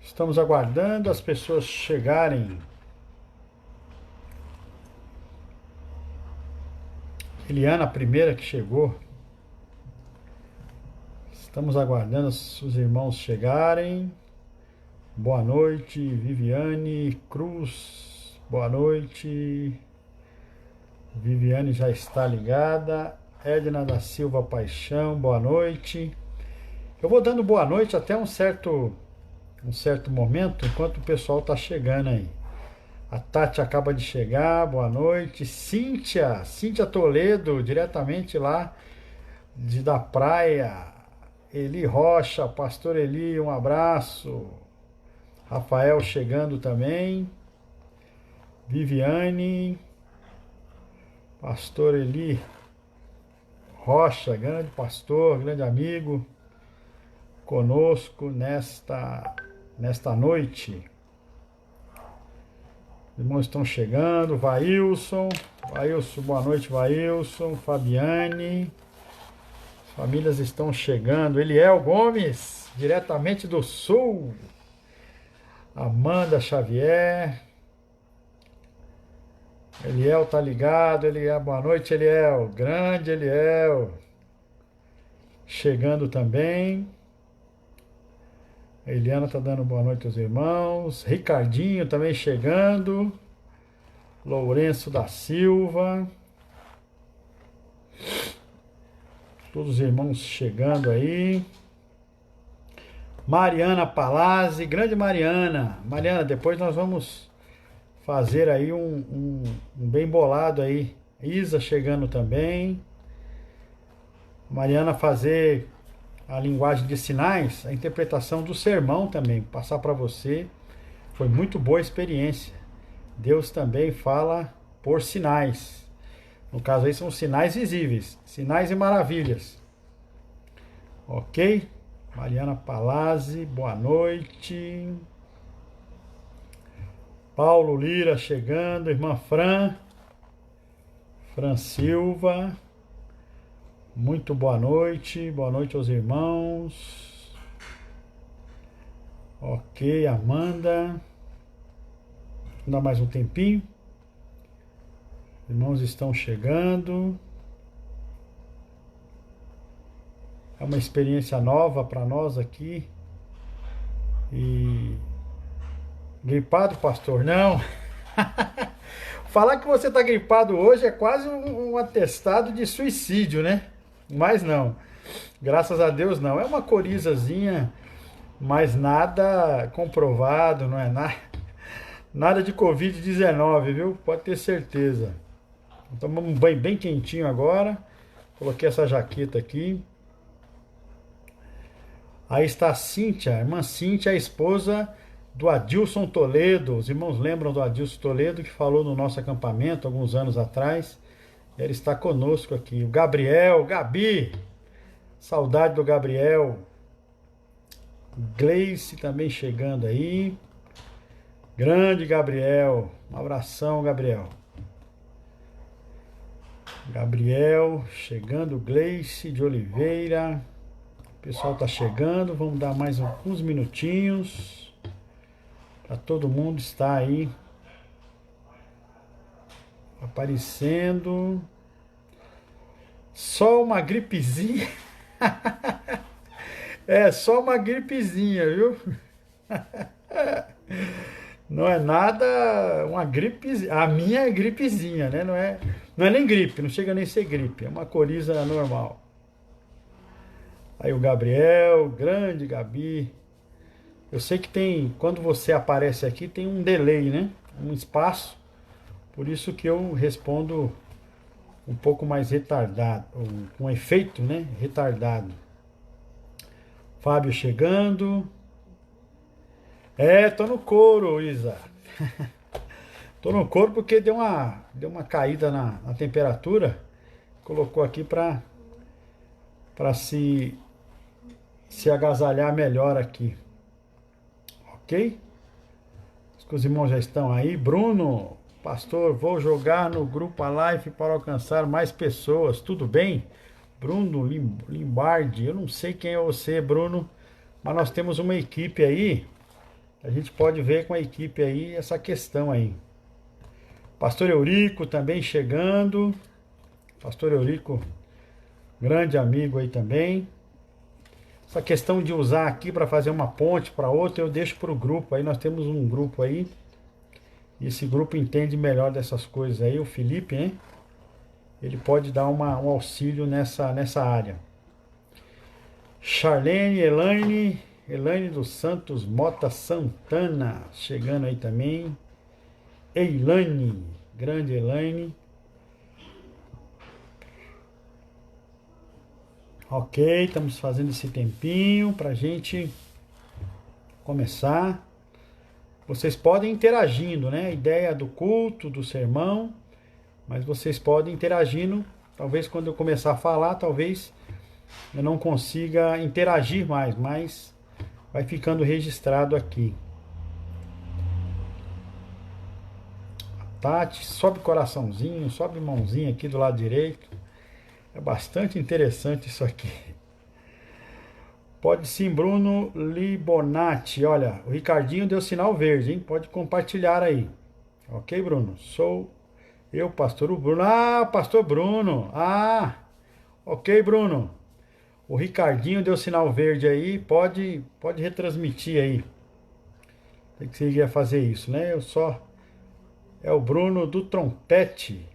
Estamos aguardando as pessoas chegarem. Eliana, a primeira que chegou. Estamos aguardando os irmãos chegarem. Boa noite, Viviane Cruz. Boa noite. Viviane já está ligada. Edna da Silva Paixão, boa noite. Eu vou dando boa noite até um certo momento, enquanto o pessoal está chegando aí. A Tati acaba de chegar, boa noite. Cíntia Toledo, diretamente lá da praia. Eli Rocha, Pastor Eli, um abraço. Rafael chegando também. Viviane, Pastor Eli Rocha, grande pastor, grande amigo, conosco nesta noite. Os irmãos estão chegando. Vailson, boa noite, Vailson. Fabiane, as famílias estão chegando. Eliel Gomes, diretamente do Sul. Amanda Xavier. Eliel tá ligado. Eliel, boa noite, Eliel. Grande Eliel. Chegando também. A Eliana tá dando boa noite aos irmãos. Ricardinho também chegando. Lourenço da Silva. Todos os irmãos chegando aí. Mariana Palazzi, grande Mariana. Mariana, depois nós vamos fazer aí um bem bolado aí. Isa chegando também. Mariana fazer a linguagem de sinais, a interpretação do sermão também, passar para você. Foi muito boa a experiência. Deus também fala por sinais. No caso aí são sinais visíveis, sinais e maravilhas. Ok? Mariana Palazzi, boa noite. Paulo Lira chegando, irmã Fran Silva, muito boa noite aos irmãos. Ok, Amanda, dá mais um tempinho. Irmãos estão chegando. É uma experiência nova para nós aqui. E gripado, pastor? Não. Falar que você está gripado hoje é quase um atestado de suicídio, né? Mas não. Graças a Deus não. É uma corizazinha, mas nada comprovado, não é nada de Covid-19, viu? Pode ter certeza. Tomamos um banho bem quentinho agora. Coloquei essa jaqueta aqui. Aí está a Cíntia, a irmã Cíntia, a esposa do Adilson Toledo. Os irmãos lembram do Adilson Toledo, que falou no nosso acampamento alguns anos atrás. Ele está conosco aqui. O Gabriel, Gabi, saudade do Gabriel. Gleice também chegando aí. Grande Gabriel, um abração, Gabriel. Gabriel chegando, Gleice de Oliveira. O pessoal está chegando, vamos dar mais alguns minutinhos para todo mundo estar aí aparecendo. Só uma gripezinha. É, só uma gripezinha, viu? Não é nada, uma gripe, a minha é gripezinha, né? Não é nem gripe, não chega nem a ser gripe, é uma coriza normal. Aí o Gabriel, grande Gabi. Eu sei que tem, quando você aparece aqui, tem um delay, né? Um espaço. Por isso que eu respondo um pouco mais retardado, com efeito, né? Retardado. Fábio chegando. Tô no couro, Isa. Tô no couro porque deu uma caída na temperatura. Colocou aqui para se agasalhar melhor aqui. Ok? que os irmãos já estão aí. Bruno, pastor, vou jogar no grupo a live para alcançar mais pessoas. Tudo bem? Bruno Limbardi, eu não sei quem é você, Bruno, mas nós temos uma equipe aí. A gente pode ver com a equipe aí essa questão aí. Pastor Eurico também chegando. Pastor Eurico, grande amigo aí também. Essa questão de usar aqui para fazer uma ponte para outra, eu deixo para o grupo. Aí nós temos um grupo aí. E esse grupo entende melhor dessas coisas aí. O Felipe, hein? Ele pode dar um auxílio nessa área. Charlene, Elaine dos Santos Mota Santana, chegando aí também. Eilane, grande Elaine. Ok, estamos fazendo esse tempinho para a gente começar. Vocês podem ir interagindo, né? A ideia do culto, do sermão, mas vocês podem ir interagindo. Talvez quando eu começar a falar, talvez eu não consiga interagir mais, mas vai ficando registrado aqui. Tati, sobe coraçãozinho, sobe mãozinha aqui do lado direito. É bastante interessante isso aqui. Pode sim, Bruno Libonati. Olha, o Ricardinho deu sinal verde, hein? Pode compartilhar aí. Ok, Bruno? Sou eu, pastor Bruno. Ah, pastor Bruno. Ah, ok, Bruno. O Ricardinho deu sinal verde aí. Pode retransmitir aí. Tem que você ia fazer isso, né? Eu só... É o Bruno do trompete.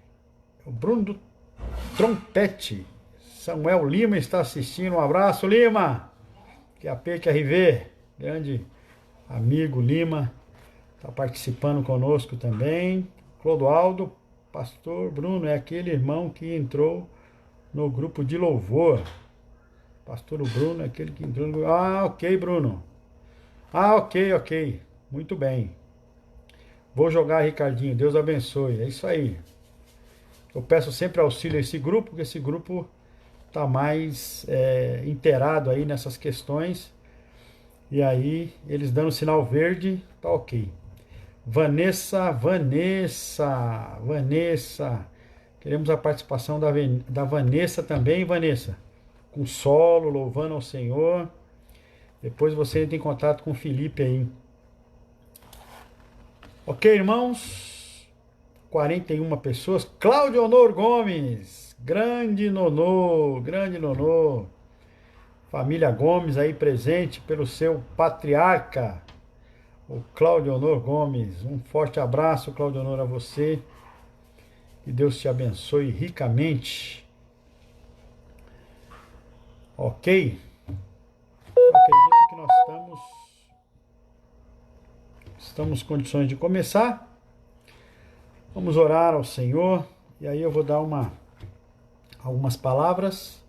O Bruno do trompete. Samuel Lima está assistindo. Um abraço, Lima. QAP, grande amigo Lima, está participando conosco também. Clodoaldo, pastor Bruno, é aquele irmão que entrou no grupo de louvor. Pastor Bruno é aquele que entrou no... Ah, ok, Bruno. Ah, ok. Muito bem. Vou jogar, Ricardinho. Deus abençoe. É isso aí. Eu peço sempre auxílio a esse grupo, porque esse grupo está mais inteirado aí nessas questões. E aí, eles dando sinal verde, tá ok. Vanessa. Queremos a participação da Vanessa também, Vanessa. Com solo, louvando ao Senhor. Depois você entra em contato com o Felipe aí. Ok, irmãos? 41 pessoas. Cláudio Honor Gomes. Grande Nonô. Família Gomes aí presente pelo seu patriarca, o Cláudio Honor Gomes. Um forte abraço, Cláudio Honor, a você. Que Deus te abençoe ricamente. Ok? Eu acredito que nós estamos em condições de começar. Vamos orar ao Senhor. E aí eu vou dar algumas palavras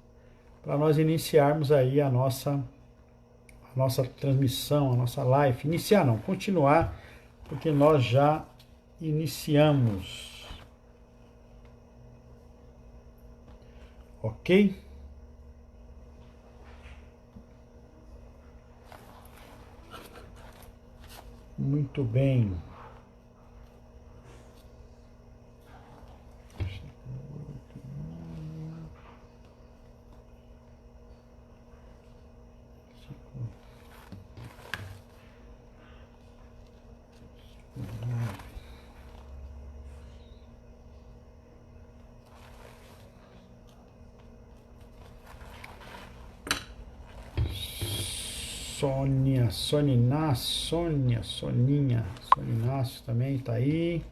para nós iniciarmos aí a nossa transmissão, a nossa live. Iniciar não, continuar, porque nós já iniciamos. Ok? Muito bem. Soninácio também tá aí.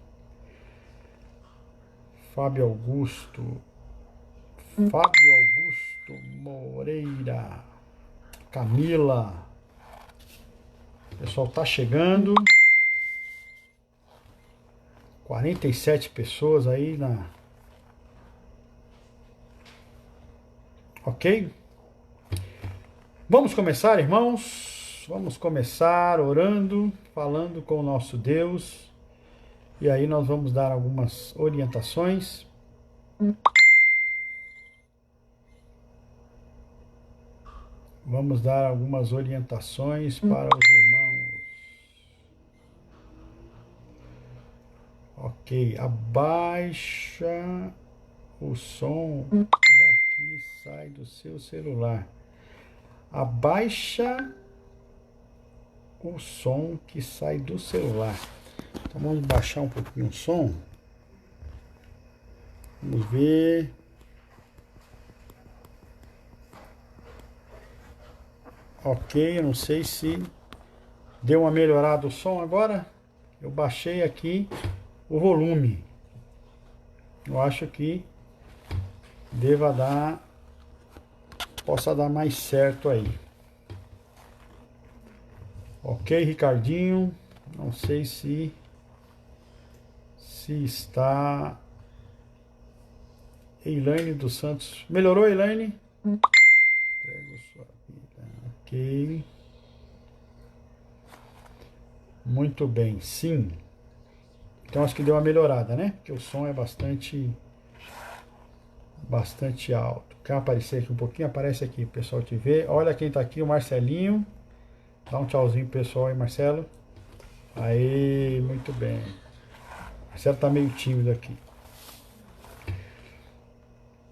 Fábio Augusto Moreira. Camila. O pessoal tá chegando. 47 pessoas aí na... Ok? Vamos começar, irmãos? Vamos começar orando, falando com o nosso Deus. E aí nós vamos dar algumas orientações. Vamos dar algumas orientações para os irmãos. Ok, abaixa o som daqui, sai do seu celular. Abaixa o som que sai do celular. Então vamos baixar um pouquinho o som. Vamos ver. Ok, eu não sei se deu uma melhorada o som agora. Eu baixei aqui o volume. Eu acho que possa dar mais certo aí. Ok, Ricardinho. Não sei se está. Elaine dos Santos. Melhorou, Elaine? Prego sua vida. Ok. Muito bem, sim. Então acho que deu uma melhorada, né? Porque o som é bastante alto. Quer aparecer aqui um pouquinho? Aparece aqui, o pessoal te vê. Olha quem tá aqui, o Marcelinho. Dá um tchauzinho pro pessoal aí, Marcelo. Aí, muito bem. O Marcelo tá meio tímido aqui.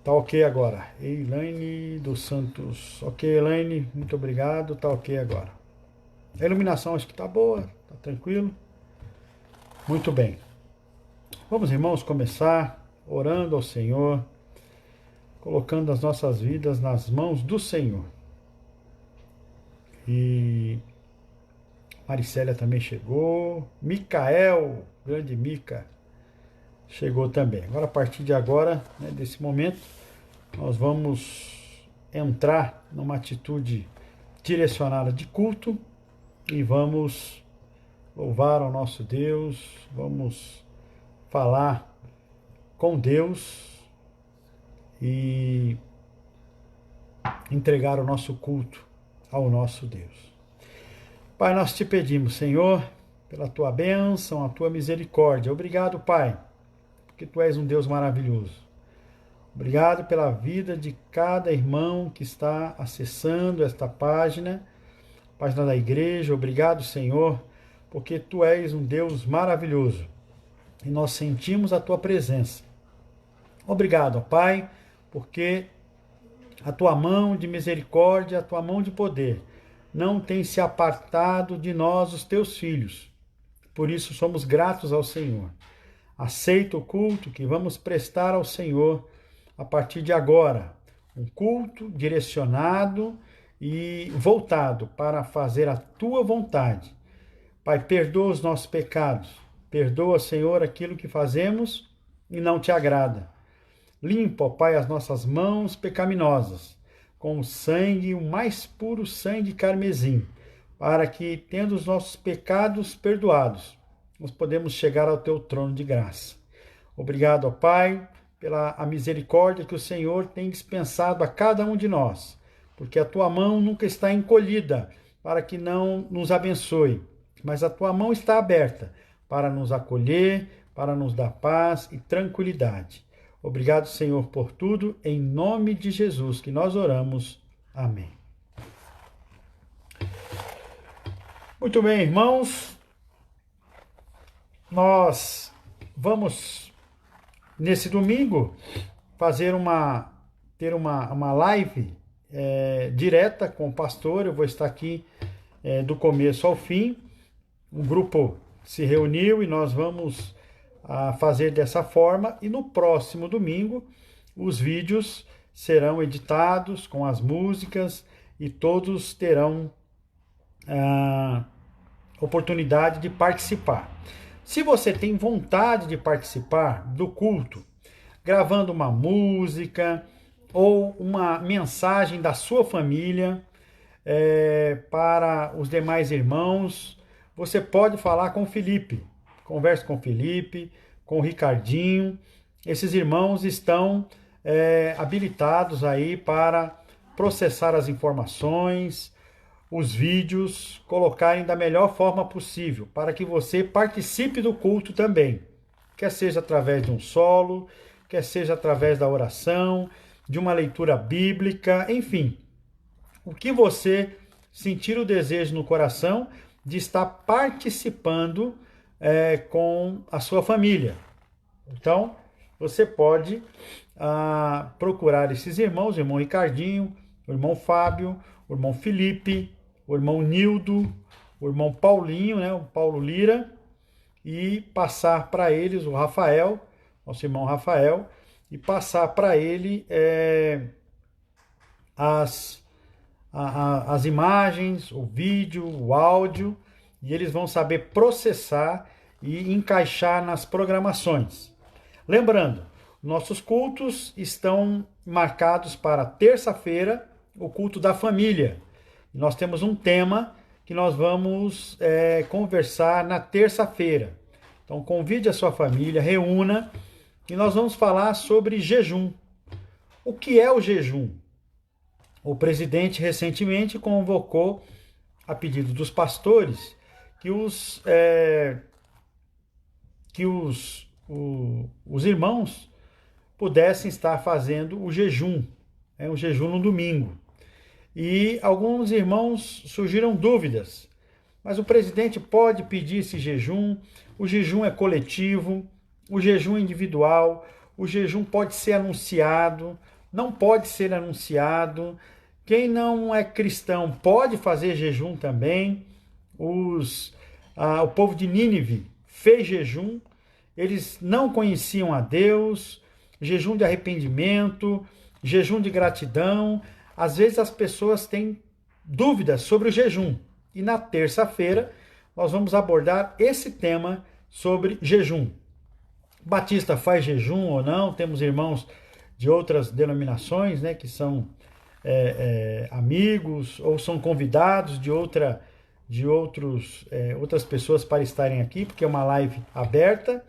Tá ok agora. Elaine dos Santos. Ok, Elaine, muito obrigado. Tá ok agora. A iluminação acho que tá boa, tá tranquilo. Muito bem. Vamos, irmãos, começar orando ao Senhor, colocando as nossas vidas nas mãos do Senhor. E Maricélia também chegou. Micael, grande Mica, chegou também. Agora, a partir de agora, né, desse momento, nós vamos entrar numa atitude direcionada de culto e vamos louvar ao nosso Deus, vamos falar com Deus e entregar o nosso culto ao nosso Deus. Pai, nós te pedimos, Senhor, pela tua bênção, a tua misericórdia. Obrigado, Pai, porque tu és um Deus maravilhoso. Obrigado pela vida de cada irmão que está acessando esta página da igreja. Obrigado, Senhor, porque tu és um Deus maravilhoso e nós sentimos a tua presença. Obrigado, Pai, porque a tua mão de misericórdia, a tua mão de poder não tem se apartado de nós, os teus filhos. Por isso somos gratos ao Senhor. Aceita o culto que vamos prestar ao Senhor a partir de agora. Um culto direcionado e voltado para fazer a tua vontade. Pai, perdoa os nossos pecados. Perdoa, Senhor, aquilo que fazemos e não te agrada. Limpa, ó Pai, as nossas mãos pecaminosas com o sangue, o mais puro sangue carmesim, para que, tendo os nossos pecados perdoados, nós podemos chegar ao teu trono de graça. Obrigado, ó Pai, pela a misericórdia que o Senhor tem dispensado a cada um de nós, porque a tua mão nunca está encolhida para que não nos abençoe, mas a tua mão está aberta para nos acolher, para nos dar paz e tranquilidade. Obrigado, Senhor, por tudo, em nome de Jesus que nós oramos. Amém. Muito bem, irmãos, nós vamos, nesse domingo, ter uma live direta com o pastor. Eu vou estar aqui do começo ao fim. O grupo se reuniu e nós vamos fazer dessa forma, e no próximo domingo os vídeos serão editados com as músicas e todos terão oportunidade de participar. Se você tem vontade de participar do culto, gravando uma música ou uma mensagem da sua família para os demais irmãos, você pode falar com o Felipe. Converse com o Felipe, com o Ricardinho. Esses irmãos estão habilitados aí para processar as informações, os vídeos, colocarem da melhor forma possível, para que você participe do culto também. Quer seja através de um solo, quer seja através da oração, de uma leitura bíblica, enfim. O que você sentir o desejo no coração de estar participando com a sua família. Então, você pode procurar esses irmãos, o irmão Ricardinho, o irmão Fábio, o irmão Felipe, o irmão Nildo, o irmão Paulinho, né, o Paulo Lira, e passar para eles, o Rafael, nosso irmão Rafael, e passar para ele as imagens, o vídeo, o áudio, e eles vão saber processar e encaixar nas programações. Lembrando, nossos cultos estão marcados para terça-feira, o culto da família. Nós temos um tema que nós vamos conversar na terça-feira. Então convide a sua família, reúna, e nós vamos falar sobre jejum. O que é o jejum? O presidente recentemente convocou, a pedido dos pastores, que os irmãos pudessem estar fazendo o jejum no domingo. E alguns irmãos surgiram dúvidas, mas o presidente pode pedir esse jejum, o jejum é coletivo, o jejum é individual, o jejum pode ser anunciado, não pode ser anunciado, quem não é cristão pode fazer jejum também. O povo de Nínive fez jejum, eles não conheciam a Deus, jejum de arrependimento, jejum de gratidão. Às vezes as pessoas têm dúvidas sobre o jejum. E na terça-feira nós vamos abordar esse tema sobre jejum. Batista faz jejum ou não? Temos irmãos de outras denominações, né, que são amigos ou são convidados de outras pessoas para estarem aqui, porque é uma live aberta.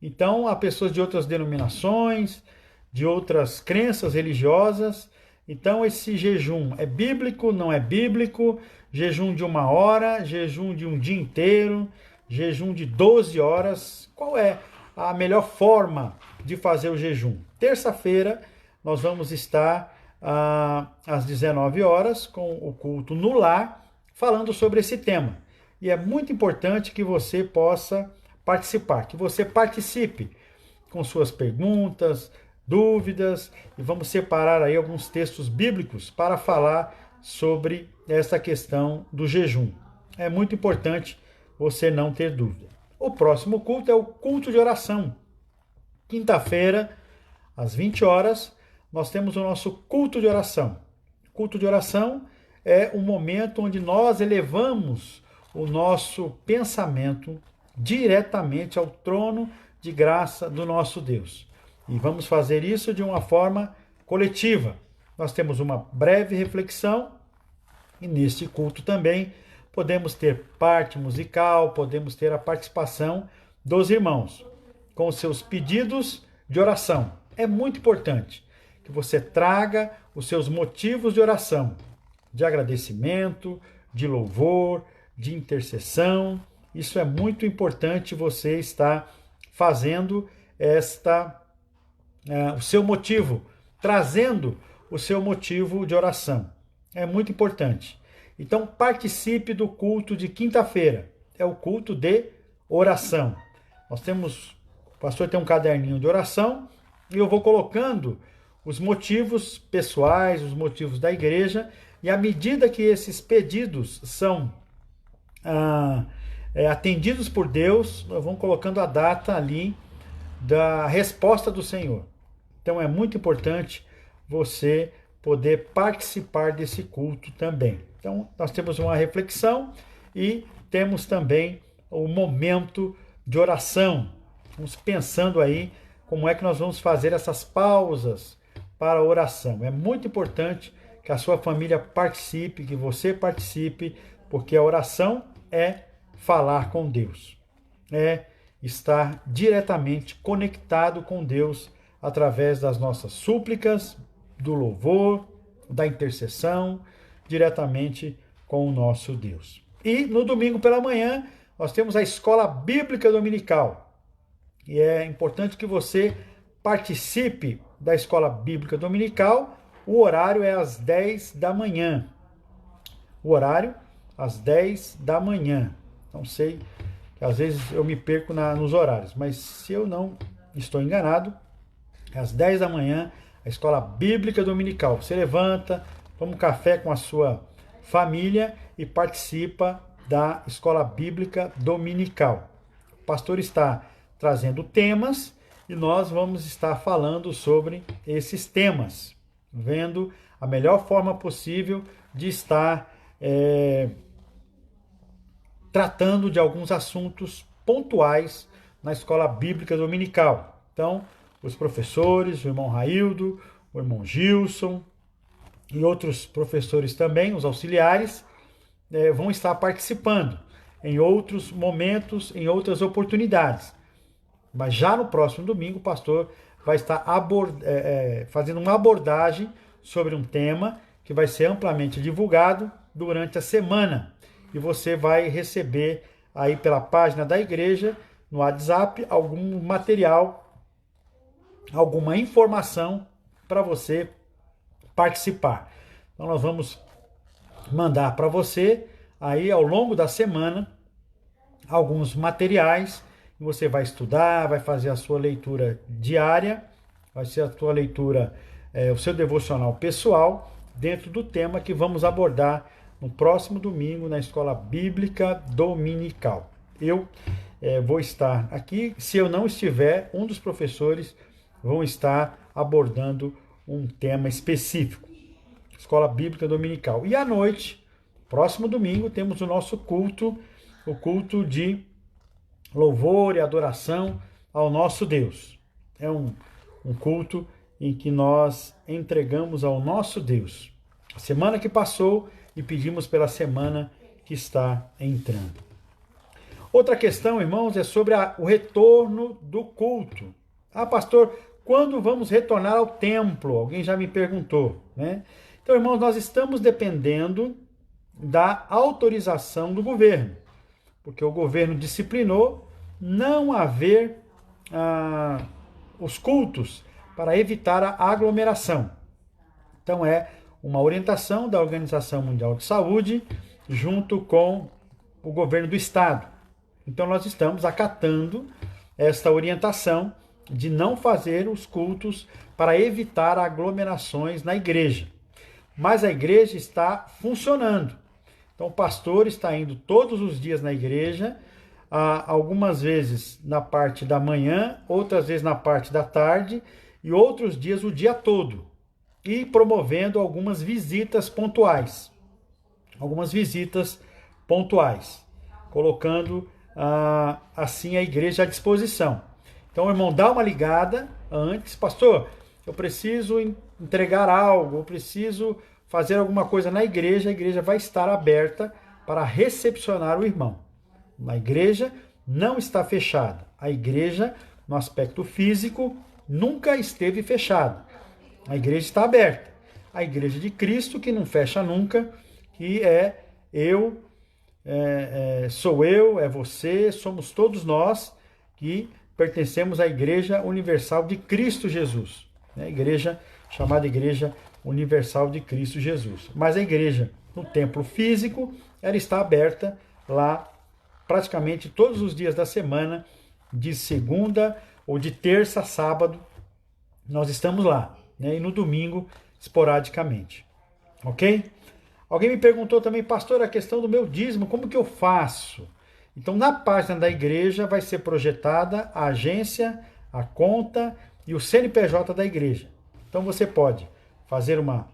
Então, há pessoas de outras denominações, de outras crenças religiosas. Então, esse jejum é bíblico, não é bíblico? Jejum de 1 hora, jejum de um dia inteiro, jejum de 12 horas. Qual é a melhor forma de fazer o jejum? Terça-feira, nós vamos estar às 19 horas com o culto no lar, falando sobre esse tema. E é muito importante que você possa participar, que você participe com suas perguntas, dúvidas, e vamos separar aí alguns textos bíblicos para falar sobre essa questão do jejum. É muito importante você não ter dúvida. O próximo culto é o culto de oração. Quinta-feira, às 20 horas, nós temos o nosso culto de oração. Culto de oração é um momento onde nós elevamos o nosso pensamento diretamente ao trono de graça do nosso Deus. E vamos fazer isso de uma forma coletiva. Nós temos uma breve reflexão e neste culto também podemos ter parte musical, podemos ter a participação dos irmãos com seus pedidos de oração. É muito importante que você traga os seus motivos de oração, de agradecimento, de louvor, de intercessão. Isso é muito importante você estar fazendo o seu motivo, trazendo o seu motivo de oração. É muito importante. Então participe do culto de quinta-feira. É o culto de oração. O pastor tem um caderninho de oração e eu vou colocando os motivos pessoais, os motivos da igreja, e à medida que esses pedidos são atendidos por Deus, nós vamos colocando a data ali da resposta do Senhor. Então é muito importante você poder participar desse culto também. Então nós temos uma reflexão e temos também o momento de oração. Vamos pensando aí como é que nós vamos fazer essas pausas para a oração. É muito importante que a sua família participe, que você participe, porque a oração é falar com Deus. É estar diretamente conectado com Deus através das nossas súplicas, do louvor, da intercessão, diretamente com o nosso Deus. E no domingo pela manhã, nós temos a Escola Bíblica Dominical. E é importante que você participe da Escola Bíblica Dominical. O horário é às 10 da manhã. O horário às 10 da manhã. Não sei Às vezes eu me perco nos horários, mas se eu não estou enganado, às 10 da manhã, a Escola Bíblica Dominical. Você levanta, toma um café com a sua família e participa da Escola Bíblica Dominical. O pastor está trazendo temas e nós vamos estar falando sobre esses temas, vendo a melhor forma possível de estar tratando de alguns assuntos pontuais na Escola Bíblica Dominical. Então, os professores, o irmão Raildo, o irmão Gilson e outros professores também, os auxiliares, vão estar participando em outros momentos, em outras oportunidades. Mas já no próximo domingo, o pastor vai estar fazendo uma abordagem sobre um tema que vai ser amplamente divulgado durante a semana. E você vai receber aí pela página da igreja, no WhatsApp, algum material, alguma informação para você participar. Então nós vamos mandar para você aí ao longo da semana alguns materiais que você vai estudar, vai fazer a sua leitura diária, vai ser a sua leitura, o seu devocional pessoal dentro do tema que vamos abordar no próximo domingo na Escola Bíblica Dominical. Eu vou estar aqui, se eu não estiver, um dos professores vão estar abordando um tema específico. Escola Bíblica Dominical. E à noite, próximo domingo, temos o nosso culto, o culto de louvor e adoração ao nosso Deus. É um culto em que nós entregamos ao nosso Deus a semana que passou e pedimos pela semana que está entrando. Outra questão, irmãos, é sobre o retorno do culto. Pastor, quando vamos retornar ao templo? Alguém já me perguntou, né? Então, irmãos, nós estamos dependendo da autorização do governo, porque o governo disciplinou não haver os cultos para evitar a aglomeração. Então, é uma orientação da Organização Mundial de Saúde junto com o governo do estado. Então, nós estamos acatando esta orientação de não fazer os cultos para evitar aglomerações na igreja. Mas a igreja está funcionando. Então, o pastor está indo todos os dias na igreja, algumas vezes na parte da manhã, outras vezes na parte da tarde e outros dias o dia todo. E promovendo algumas visitas pontuais. Colocando assim a igreja à disposição. Então, irmão, dá uma ligada antes. Pastor, eu preciso entregar algo, eu preciso fazer alguma coisa na igreja. A igreja vai estar aberta para recepcionar o irmão. A igreja não está fechada. A igreja, no aspecto físico, nunca esteve fechada. A igreja está aberta. A igreja de Cristo, que não fecha nunca, que é eu, sou eu, é você, somos todos nós que pertencemos à Igreja Universal de Cristo Jesus. A igreja chamada Igreja Universal de Cristo Jesus. Mas a igreja, no templo físico, ela está aberta lá praticamente todos os dias da semana, de segunda ou de terça a sábado, nós estamos lá. E no domingo, esporadicamente. Ok? Alguém me perguntou também, pastor, a questão do meu dízimo, como que eu faço? Então, na página da igreja vai ser projetada a agência, a conta e o CNPJ da igreja. Então, você pode fazer uma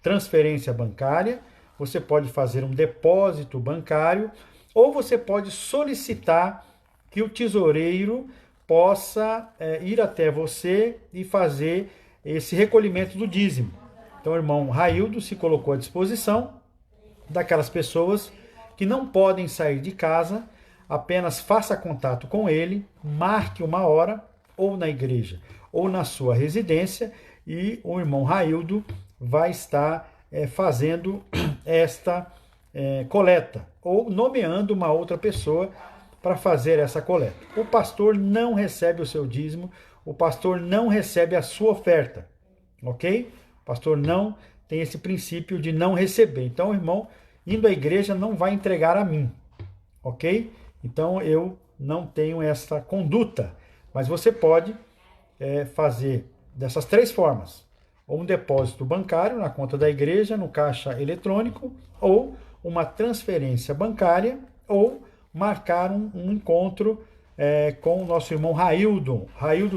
transferência bancária, você pode fazer um depósito bancário, ou você pode solicitar que o tesoureiro possa ir até você e fazer esse recolhimento do dízimo. Então, o irmão Raildo se colocou à disposição daquelas pessoas que não podem sair de casa, apenas faça contato com ele, marque uma hora, ou na igreja, ou na sua residência, e o irmão Raildo vai estar fazendo esta coleta, ou nomeando uma outra pessoa para fazer essa coleta. O pastor não recebe o seu dízimo, o pastor não recebe a sua oferta, ok? O pastor não tem esse princípio de não receber. Então, o irmão, indo à igreja, não vai entregar a mim, ok? Então, eu não tenham essa conduta. Mas você pode fazer dessas 3 formas: ou um depósito bancário na conta da igreja, no caixa eletrônico, ou uma transferência bancária, ou marcar um encontro com o nosso irmão Raildo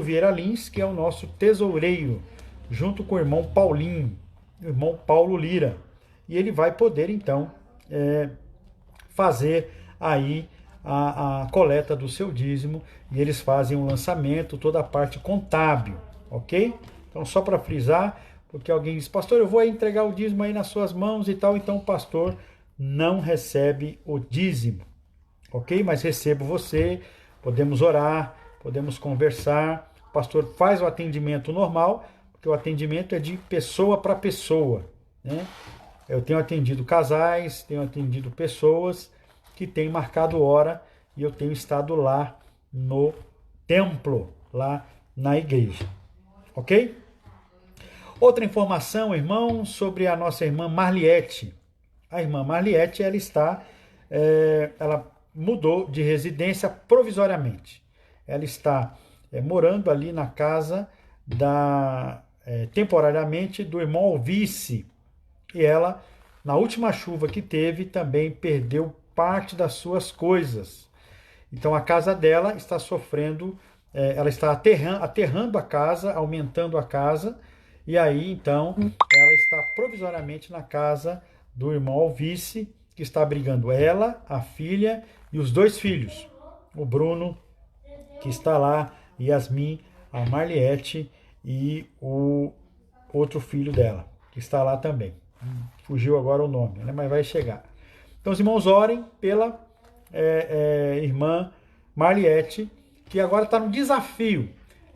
Vieira Lins, que é o nosso tesoureiro, junto com o irmão Paulinho, o irmão Paulo Lira. E ele vai poder, então, fazer aí a coleta do seu dízimo, e eles fazem um lançamento, toda a parte contábil, ok? Então, só para frisar, porque alguém diz: pastor, eu vou entregar o dízimo aí nas suas mãos e tal, então o pastor não recebe o dízimo, ok? Mas recebo você, podemos orar, podemos conversar, o pastor faz o atendimento normal, porque o atendimento é de pessoa para pessoa, né? Eu tenho atendido casais, tenho atendido pessoas que têm marcado hora, e eu tenho estado lá no templo, lá na igreja, ok? Outra informação, irmão, sobre a nossa irmã Marliette. A irmã Marliette, ela mudou de residência provisoriamente. Ela está morando ali na casa temporariamente do irmão Alvice. E ela, na última chuva que teve, também perdeu parte das suas coisas. Então a casa dela está sofrendo, ela está aterrando a casa, aumentando a casa, e aí então ela está provisoriamente na casa do irmão Alvice, que está abrigando ela, a filha e os 2 filhos, o Bruno, que está lá, Yasmin, a Marliette e o outro filho dela, que está lá também. Fugiu agora o nome, né? Mas vai chegar. Então, os irmãos, orem pela irmã Marliette, que agora está no desafio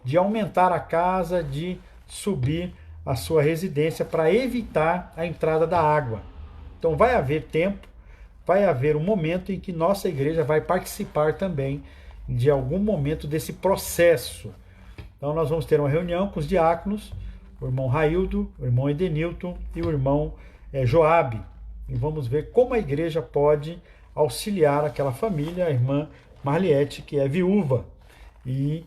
de aumentar a casa, de subir a sua residência para evitar a entrada da água. Então, vai haver tempo, vai haver um momento em que nossa igreja vai participar também de algum momento desse processo. Então, nós vamos ter uma reunião com os diáconos, o irmão Raildo, o irmão Edenilton e o irmão Joabe. E vamos ver como a igreja pode auxiliar aquela família, a irmã Marliette, que é viúva e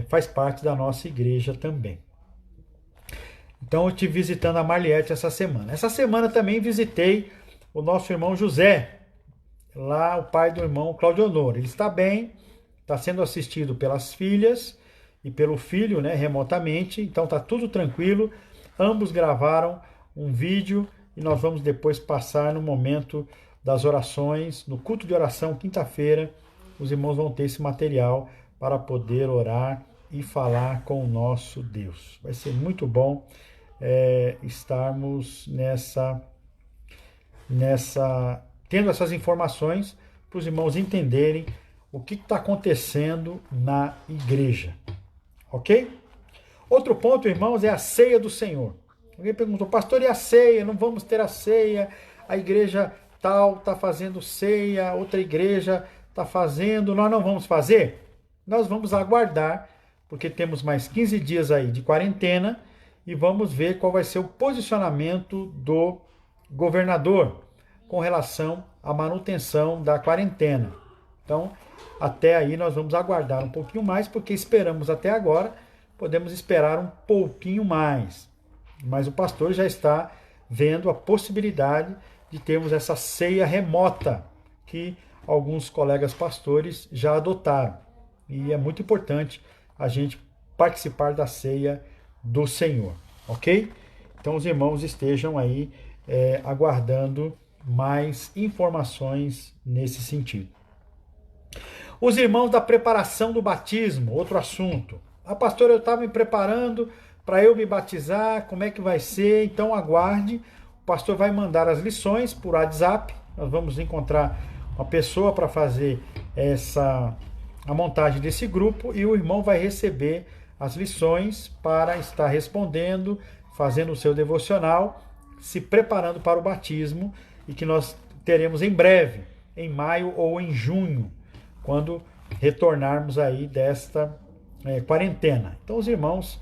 faz parte da nossa igreja também. Então, eu estive visitando a Marliette essa semana. Essa semana também visitei o nosso irmão José, lá o pai do irmão Claudio Honor. Ele está bem, está sendo assistido pelas filhas e pelo filho, né, remotamente, então está tudo tranquilo. Ambos gravaram um vídeo e nós vamos depois passar no momento das orações, no culto de oração, quinta-feira. Os irmãos vão ter esse material para poder orar e falar com o nosso Deus. Vai ser muito bom estarmos tendo essas informações para os irmãos entenderem o que está acontecendo na igreja. Ok? Outro ponto, irmãos, é a ceia do Senhor. Alguém perguntou: pastor, e a ceia? Não vamos ter a ceia? A igreja tal está fazendo ceia, outra igreja está fazendo, nós não vamos fazer? Nós vamos aguardar, porque temos mais 15 dias aí de quarentena, e vamos ver qual vai ser o posicionamento do governador com relação à manutenção da quarentena. Então, até aí nós vamos aguardar um pouquinho mais, porque esperamos até agora, podemos esperar um pouquinho mais. Mas o pastor já está vendo a possibilidade de termos essa ceia remota, que alguns colegas pastores já adotaram. E é muito importante a gente participar da ceia do Senhor, ok? Então os irmãos estejam aí aguardando mais informações nesse sentido. Os irmãos da preparação do batismo, outro assunto. Pastor, eu estava me preparando para eu me batizar, como é que vai ser? Então aguarde, o pastor vai mandar as lições por WhatsApp, nós vamos encontrar uma pessoa para fazer a montagem desse grupo, e o irmão vai receber as lições para estar respondendo, fazendo o seu devocional, se preparando para o batismo, e que nós teremos em breve, em maio ou em junho, quando retornarmos aí desta quarentena. Então os irmãos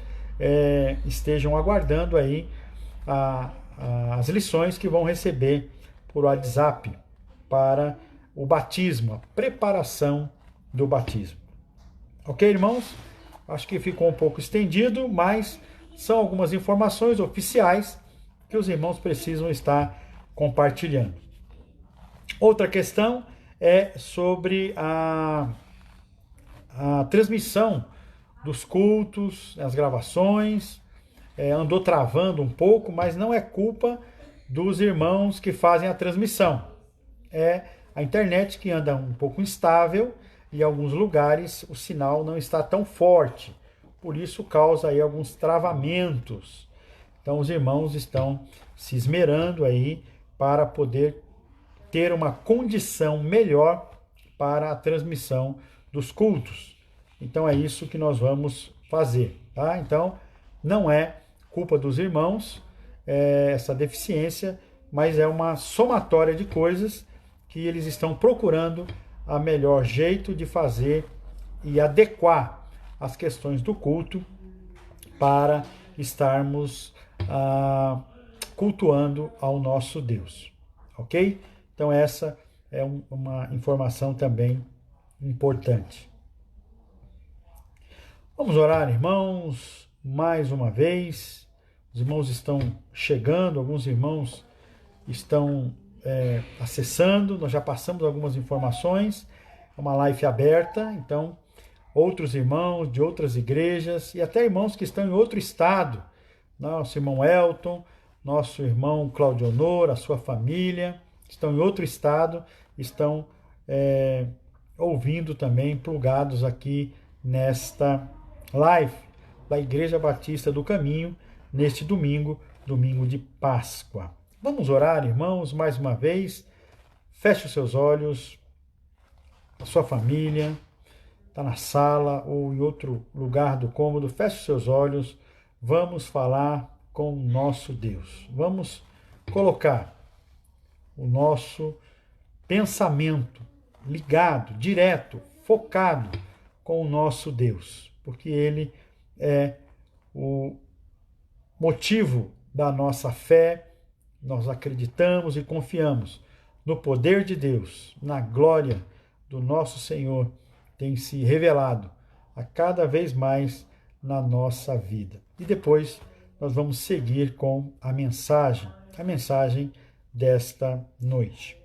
estejam aguardando aí as lições que vão receber por WhatsApp para o batismo, a preparação do batismo. Ok, irmãos? Acho que ficou um pouco estendido, mas são algumas informações oficiais que os irmãos precisam estar compartilhando. Outra questão é sobre a transmissão dos cultos, as gravações. Andou travando um pouco, mas não é culpa dos irmãos que fazem a transmissão. É a internet que anda um pouco instável e em alguns lugares o sinal não está tão forte. Por isso causa aí alguns travamentos. Então os irmãos estão se esmerando aí para poder ter uma condição melhor para a transmissão dos cultos. Então é isso que nós vamos fazer, tá? Então não é culpa dos irmãos essa deficiência, mas é uma somatória de coisas que eles estão procurando a melhor jeito de fazer e adequar as questões do culto para estarmos cultuando ao nosso Deus, ok? Então essa é uma informação também importante. Vamos orar, irmãos, mais uma vez. Os irmãos estão chegando, alguns irmãos estão acessando, nós já passamos algumas informações, é uma live aberta, então outros irmãos de outras igrejas e até irmãos que estão em outro estado, nosso irmão Elton, nosso irmão Claudio Honor, a sua família, estão em outro estado, estão ouvindo também, plugados aqui nesta live da Igreja Batista do Caminho, neste domingo, domingo de Páscoa. Vamos orar, irmãos, mais uma vez. Feche os seus olhos, a sua família está na sala ou em outro lugar do cômodo. Feche os seus olhos. Vamos falar com o nosso Deus. Vamos colocar o nosso pensamento ligado, direto, focado com o nosso Deus, porque Ele é o motivo da nossa fé. Nós acreditamos e confiamos no poder de Deus, na glória do nosso Senhor, tem se revelado a cada vez mais na nossa vida. E depois nós vamos seguir com a mensagem desta noite.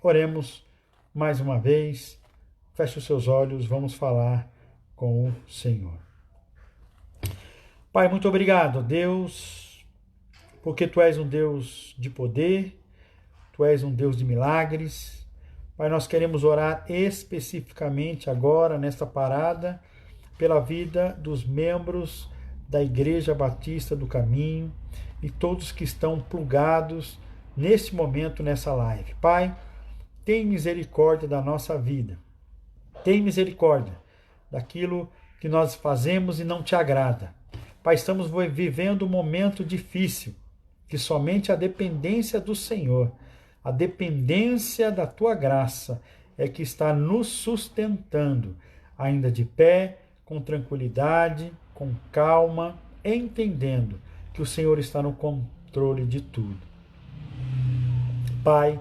Oremos mais uma vez, feche os seus olhos, vamos falar com o Senhor. Pai, muito obrigado, Deus, porque Tu és um Deus de poder, Tu és um Deus de milagres. Pai, nós queremos orar especificamente agora, nesta parada, pela vida dos membros da Igreja Batista do Caminho e todos que estão plugados neste momento, nessa live. Pai, tem misericórdia da nossa vida. Tem misericórdia daquilo que nós fazemos e não Te agrada. Pai, estamos vivendo um momento difícil, que somente a dependência do Senhor, a dependência da Tua graça é que está nos sustentando, ainda de pé, com tranquilidade, com calma, entendendo que o Senhor está no controle de tudo. Pai,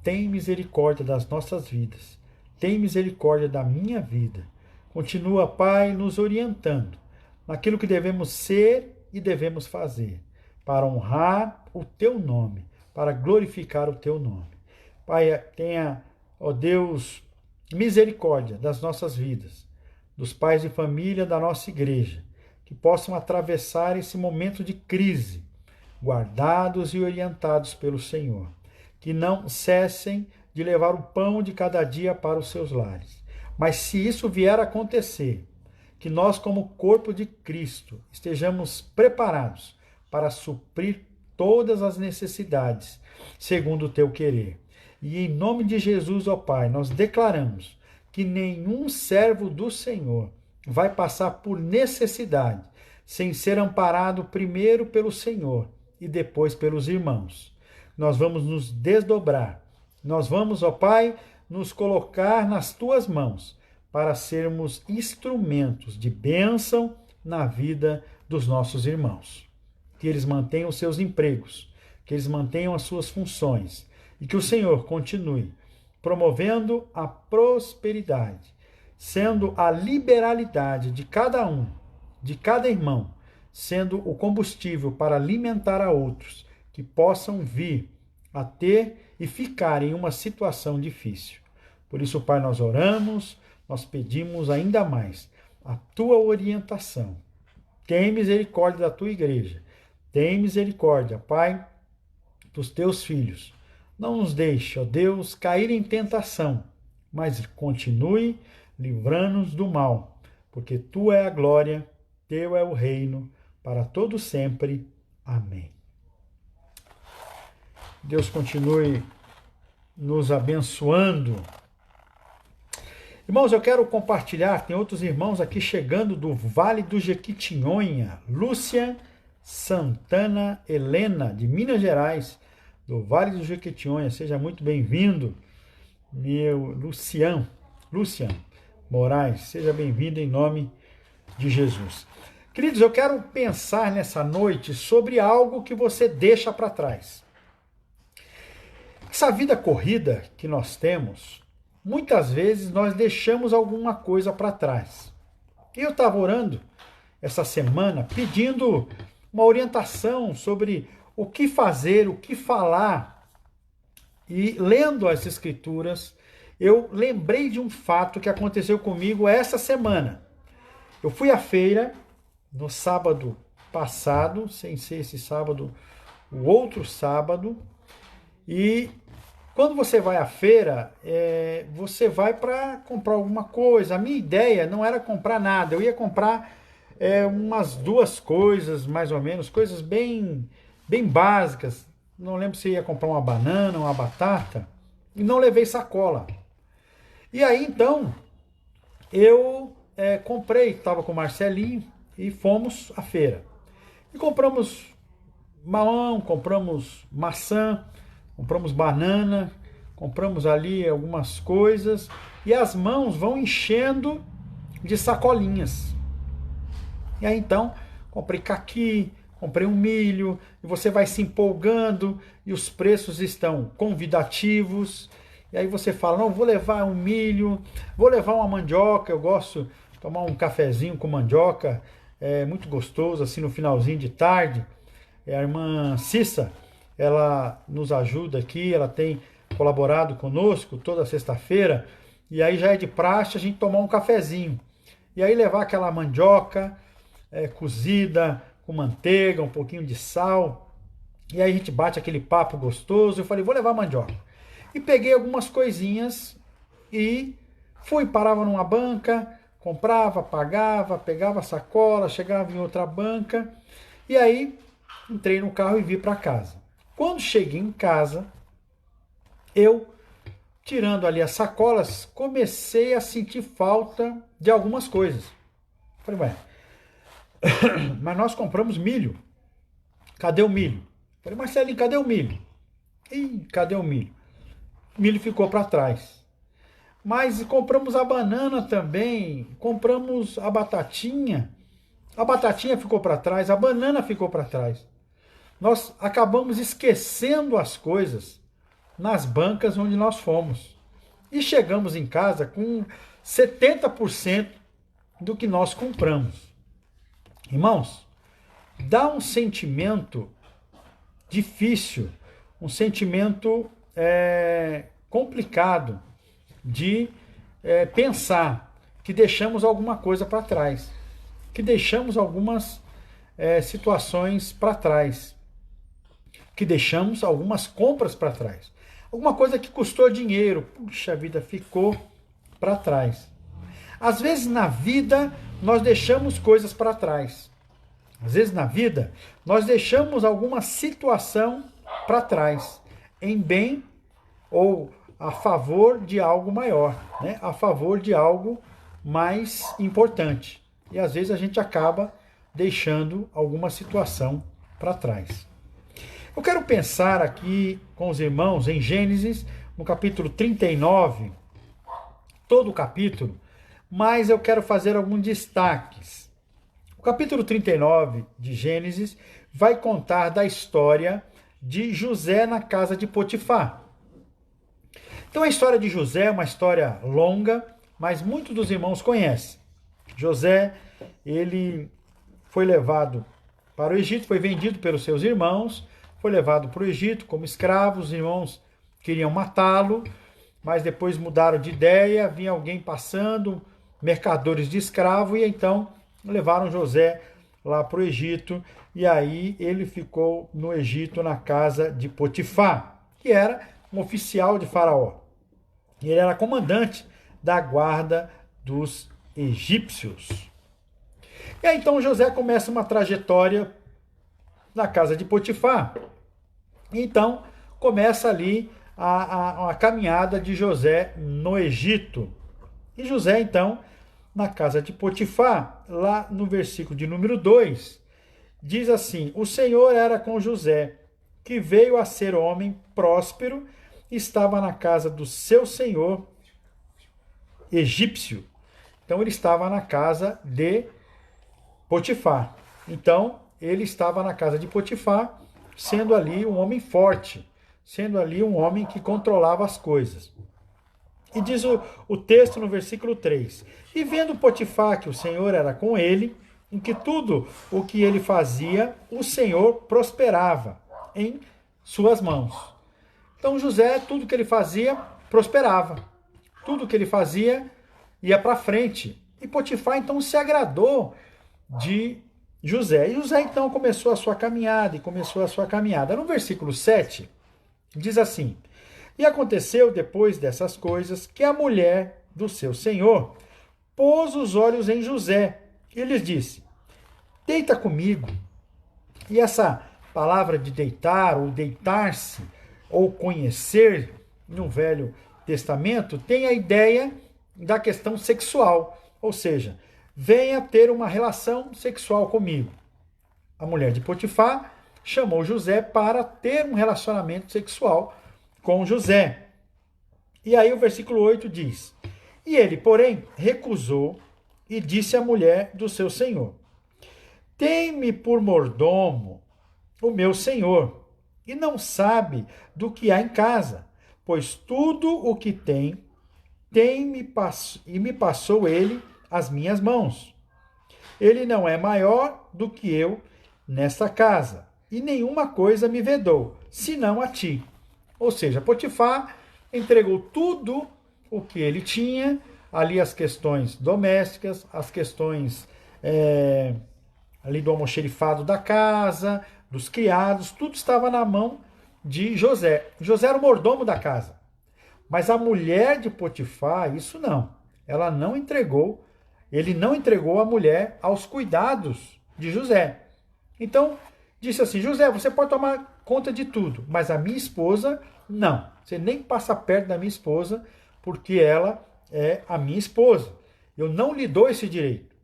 tem misericórdia das nossas vidas, tem misericórdia da minha vida. Continua, Pai, nos orientando naquilo que devemos ser e devemos fazer, para honrar o Teu nome, para glorificar o Teu nome. Pai, tenha, ó Deus, misericórdia das nossas vidas, dos pais de família da nossa igreja, que possam atravessar esse momento de crise, guardados e orientados pelo Senhor, que não cessem de levar o pão de cada dia para os seus lares. Mas se isso vier a acontecer, que nós, como corpo de Cristo, estejamos preparados para suprir todas as necessidades, segundo o Teu querer. E em nome de Jesus, ó Pai, nós declaramos que nenhum servo do Senhor vai passar por necessidade sem ser amparado primeiro pelo Senhor e depois pelos irmãos. Nós vamos nos desdobrar. Nós vamos, ó Pai, nos colocar nas Tuas mãos para sermos instrumentos de bênção na vida dos nossos irmãos. Que eles mantenham seus empregos, que eles mantenham as suas funções e que o Senhor continue promovendo a prosperidade sendo a liberalidade de cada um, de cada irmão, sendo o combustível para alimentar a outros que possam vir a ter e ficar em uma situação difícil. Por isso, Pai, nós oramos, nós pedimos ainda mais a tua orientação. Tem misericórdia da tua igreja. Tem misericórdia, Pai, dos teus filhos. Não nos deixe, ó Deus, cair em tentação, mas continue livrando-nos do mal, porque tua é a glória, teu é o reino, para todo sempre. Amém. Deus continue nos abençoando. Irmãos, eu quero compartilhar, tem outros irmãos aqui chegando do Vale do Jequitinhonha, Lúcia Santana Helena, de Minas Gerais, do Vale do Jequitinhonha, seja muito bem-vindo, meu Lucian Moraes, seja bem-vindo em nome de Jesus. Queridos, eu quero pensar nessa noite sobre algo que você deixa para trás. Essa vida corrida que nós temos, muitas vezes nós deixamos alguma coisa para trás. Eu estava orando essa semana pedindo uma orientação sobre o que fazer, o que falar. E lendo as Escrituras, eu lembrei de um fato que aconteceu comigo essa semana. Eu fui à feira no sábado passado, sem ser esse sábado, o outro sábado, e quando você vai à feira, você vai para comprar alguma coisa. A minha ideia não era comprar nada, eu ia comprar umas 2 coisas, mais ou menos, coisas bem básicas. Não lembro se ia comprar uma banana, uma batata, e não levei sacola. E aí, então, eu comprei, estava com o Marcelinho, e fomos à feira. E compramos mamão, compramos maçã, compramos banana, compramos ali algumas coisas, e as mãos vão enchendo de sacolinhas. E aí, então, comprei caqui, comprei um milho, e você vai se empolgando, e os preços estão convidativos, e aí você fala, não, vou levar um milho, vou levar uma mandioca, eu gosto de tomar um cafezinho com mandioca, é muito gostoso, assim no finalzinho de tarde. A irmã Cissa, ela nos ajuda aqui, ela tem colaborado conosco toda sexta-feira, e aí já é de praxe a gente tomar um cafezinho, e aí levar aquela mandioca cozida, com manteiga, um pouquinho de sal, e aí a gente bate aquele papo gostoso. Eu falei, vou levar mandioca. E peguei algumas coisinhas e fui, parava numa banca, comprava, pagava, pegava a sacola, chegava em outra banca, e aí entrei no carro e vim para casa. Quando cheguei em casa, eu, tirando ali as sacolas, comecei a sentir falta de algumas coisas. Falei, ué, mas nós compramos milho. Cadê o milho? Falei, Marcelinho, cadê o milho? Ih, cadê o milho? O milho ficou para trás. Mas compramos a banana também, compramos a batatinha ficou para trás, a banana ficou para trás. Nós acabamos esquecendo as coisas nas bancas onde nós fomos. E chegamos em casa com 70% do que nós compramos. Irmãos, dá um sentimento difícil, um sentimento complicado de pensar que deixamos alguma coisa para trás, que deixamos algumas situações para trás, que deixamos algumas compras para trás. Alguma coisa que custou dinheiro, puxa vida, ficou para trás. Às vezes na vida nós deixamos coisas para trás. Às vezes na vida nós deixamos alguma situação para trás, em bem ou a favor de algo maior, né? A favor de algo mais importante. E às vezes a gente acaba deixando alguma situação para trás. Eu quero pensar aqui com os irmãos em Gênesis, no capítulo 39, todo o capítulo, mas eu quero fazer alguns destaques. O capítulo 39 de Gênesis vai contar da história de José na casa de Potifar. Então a história de José é uma história longa, mas muitos dos irmãos conhecem. José, ele foi levado para o Egito, foi vendido pelos seus irmãos, foi levado para o Egito como escravo, os irmãos queriam matá-lo, mas depois mudaram de ideia, vinha alguém passando, mercadores de escravo, e então levaram José lá para o Egito, e aí ele ficou no Egito na casa de Potifar, que era um oficial de Faraó. Ele era comandante da guarda dos egípcios. E aí então José começa uma trajetória na casa de Potifar. Então começa ali a caminhada de José no Egito. E José então, na casa de Potifar, lá no versículo de número 2, diz assim: o Senhor era com José, que veio a ser homem próspero, estava na casa do seu senhor egípcio. Então ele estava na casa de Potifar. Então ele estava na casa de Potifar, sendo ali um homem forte, sendo ali um homem que controlava as coisas. E diz o texto no versículo 3: e vendo Potifar que o Senhor era com ele, em que tudo o que ele fazia, o Senhor prosperava em suas mãos. Então José, tudo que ele fazia, prosperava. Tudo que ele fazia ia para frente. E Potifar então se agradou de José. E José então começou a sua caminhada. No versículo 7, diz assim: e aconteceu depois dessas coisas que a mulher do seu senhor pôs os olhos em José e lhes disse: deita comigo. E essa palavra de deitar ou deitar-se ou conhecer no Velho Testamento tem a ideia da questão sexual, ou seja, venha ter uma relação sexual comigo. A mulher de Potifar chamou José para ter um relacionamento sexual com José. E aí o versículo 8 diz: e ele, porém, recusou e disse à mulher do seu senhor: tem-me por mordomo o meu senhor, e não sabe do que há em casa, pois tudo o que tem me passou ele as minhas mãos. Ele não é maior do que eu nesta casa, e nenhuma coisa me vedou, senão a ti. Ou seja, Potifar entregou tudo o que ele tinha, ali as questões domésticas, as questões ali do almoxerifado da casa, dos criados, tudo estava na mão de José. José era o mordomo da casa. Mas a mulher de Potifar, isso não. Ela não entregou, ele não entregou a mulher aos cuidados de José. Então, disse assim: José, você pode tomar conta de tudo, mas a minha esposa, não. Você nem passa perto da minha esposa, porque ela é a minha esposa. Eu não lhe dou esse direito.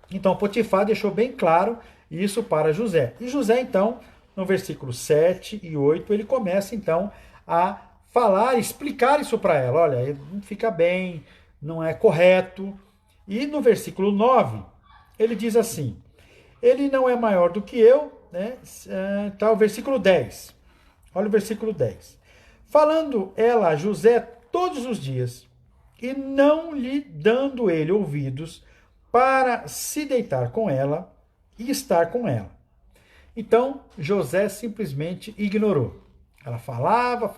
Então, Potifar deixou bem claro isso para José. E José, então, no versículo 7 e 8, ele começa, então, a falar, explicar isso para ela. Olha, não fica bem, não é correto. E no versículo 9, ele diz assim: ele não é maior do que eu, né? Tá o versículo 10. Olha o versículo 10. Falando ela a José todos os dias, e não lhe dando ele ouvidos para se deitar com ela e estar com ela. Então, José simplesmente ignorou. Ela falava,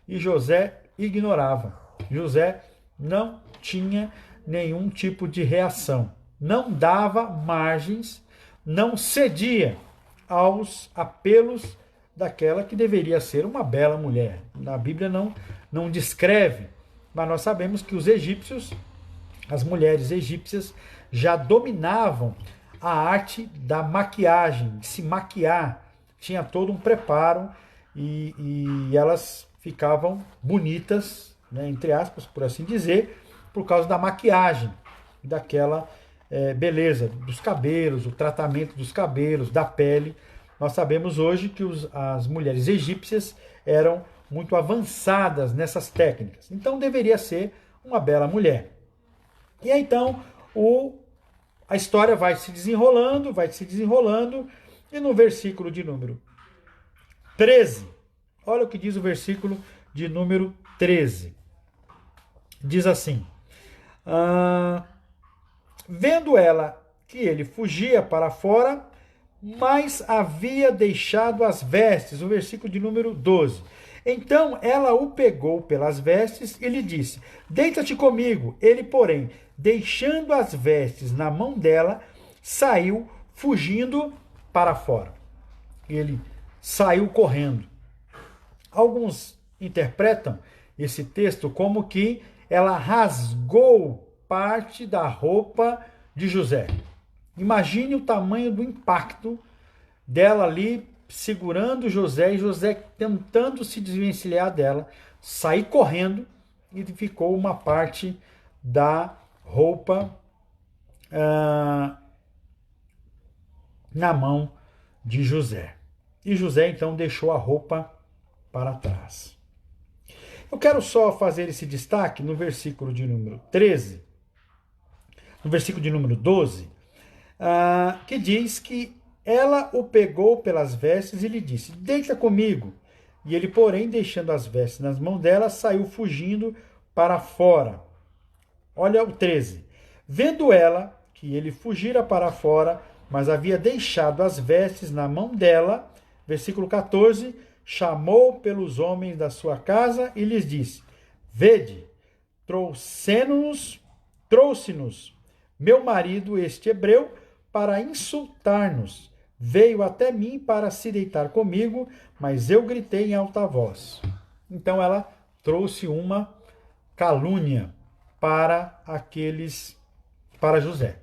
e José ignorava. José não tinha nenhum tipo de reação. Não dava margens, não cedia aos apelos daquela que deveria ser uma bela mulher. A Bíblia não descreve, mas nós sabemos que os egípcios, as mulheres egípcias, já dominavam a arte da maquiagem, de se maquiar. Tinha todo um preparo e elas ficavam bonitas, né, entre aspas, por assim dizer, por causa da maquiagem, daquela beleza dos cabelos, o tratamento dos cabelos, da pele. Nós sabemos hoje que as mulheres egípcias eram muito avançadas nessas técnicas. Então deveria ser uma bela mulher. E aí, então a história vai se desenrolando, e no versículo de número 13, olha o que diz o versículo de número 13. diz assim: vendo ela que ele fugia para fora, mas havia deixado as vestes, o versículo de número 12. Então ela o pegou pelas vestes e lhe disse: deita-te comigo. Ele, porém, deixando as vestes na mão dela, saiu fugindo para fora. Ele saiu correndo. Alguns interpretam esse texto como que ela rasgou parte da roupa de José. Imagine o tamanho do impacto dela ali segurando José e José tentando se desvencilhar dela, sair correndo e ficou uma parte da roupa na mão de José. E José então deixou a roupa para trás. Eu quero só fazer esse destaque no versículo de número 13, no versículo de número 12, que diz que ela o pegou pelas vestes e lhe disse: deita comigo. E ele, porém, deixando as vestes nas mãos dela, saiu fugindo para fora. Olha o 13. Vendo ela que ele fugira para fora, mas havia deixado as vestes na mão dela, versículo 14, chamou pelos homens da sua casa e lhes disse: vede, trouxe-nos meu marido, este hebreu, para insultar-nos. Veio até mim para se deitar comigo, mas eu gritei em alta voz. Então ela trouxe uma calúnia para José.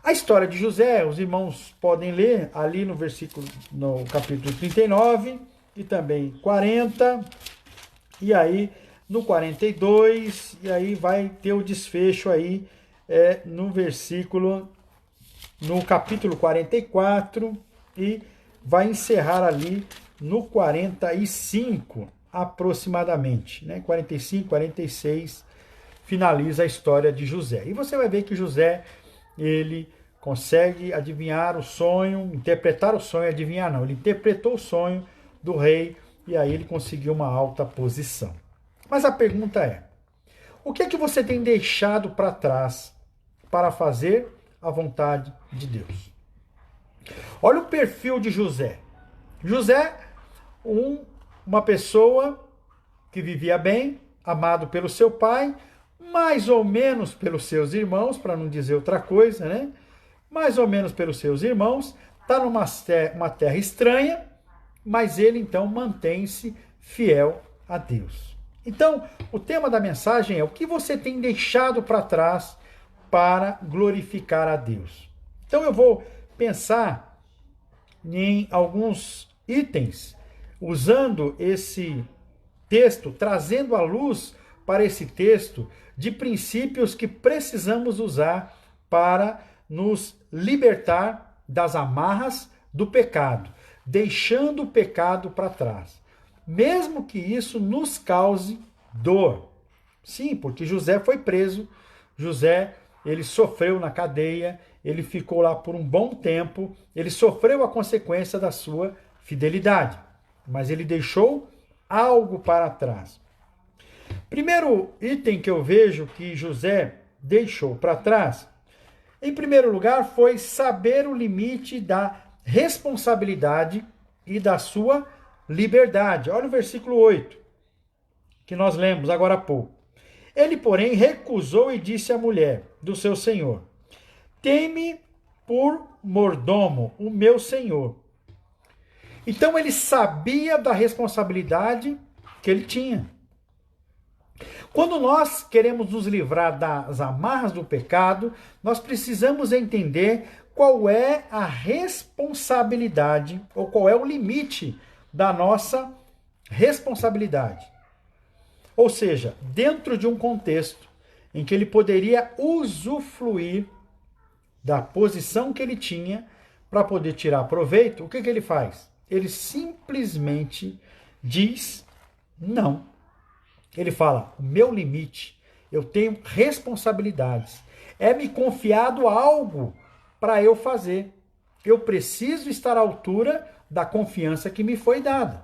A história de José, os irmãos podem ler ali no capítulo 39 e também 40, e aí no 42, e aí vai ter o desfecho aí no capítulo 44, e vai encerrar ali no 45 aproximadamente, né? 45, 46 finaliza a história de José. E você vai ver que José, ele consegue adivinhar o sonho, interpretar o sonho, adivinhar não, ele interpretou o sonho do rei e aí ele conseguiu uma alta posição. Mas a pergunta é: o que é que você tem deixado para trás para fazer a vontade de Deus? Olha o perfil de José. José, uma pessoa que vivia bem, amado pelo seu pai, mais ou menos pelos seus irmãos, para não dizer outra coisa, né? Mais ou menos pelos seus irmãos, está numa terra estranha, mas ele então mantém-se fiel a Deus. Então, o tema da mensagem é: o que você tem deixado para trás para glorificar a Deus? Então eu vou pensar em alguns itens, usando esse texto, trazendo à luz para esse texto de princípios que precisamos usar para nos libertar das amarras do pecado, deixando o pecado para trás, mesmo que isso nos cause dor. Sim, porque José foi preso, José, ele sofreu na cadeia, ele ficou lá por um bom tempo, ele sofreu a consequência da sua fidelidade, mas ele deixou algo para trás. Primeiro item que eu vejo que José deixou para trás, em primeiro lugar, foi saber o limite da responsabilidade e da sua liberdade. Olha o versículo 8, que nós lemos agora há pouco. Ele, porém, recusou e disse à mulher do seu senhor: tem-me por mordomo o meu senhor. Então ele sabia da responsabilidade que ele tinha. Quando nós queremos nos livrar das amarras do pecado, nós precisamos entender qual é a responsabilidade ou qual é o limite da nossa responsabilidade. Ou seja, dentro de um contexto em que ele poderia usufruir da posição que ele tinha para poder tirar proveito, o que ele faz? Ele simplesmente diz não. Ele fala: o meu limite, eu tenho responsabilidades, é me confiado algo para eu fazer. Eu preciso estar à altura da confiança que me foi dada.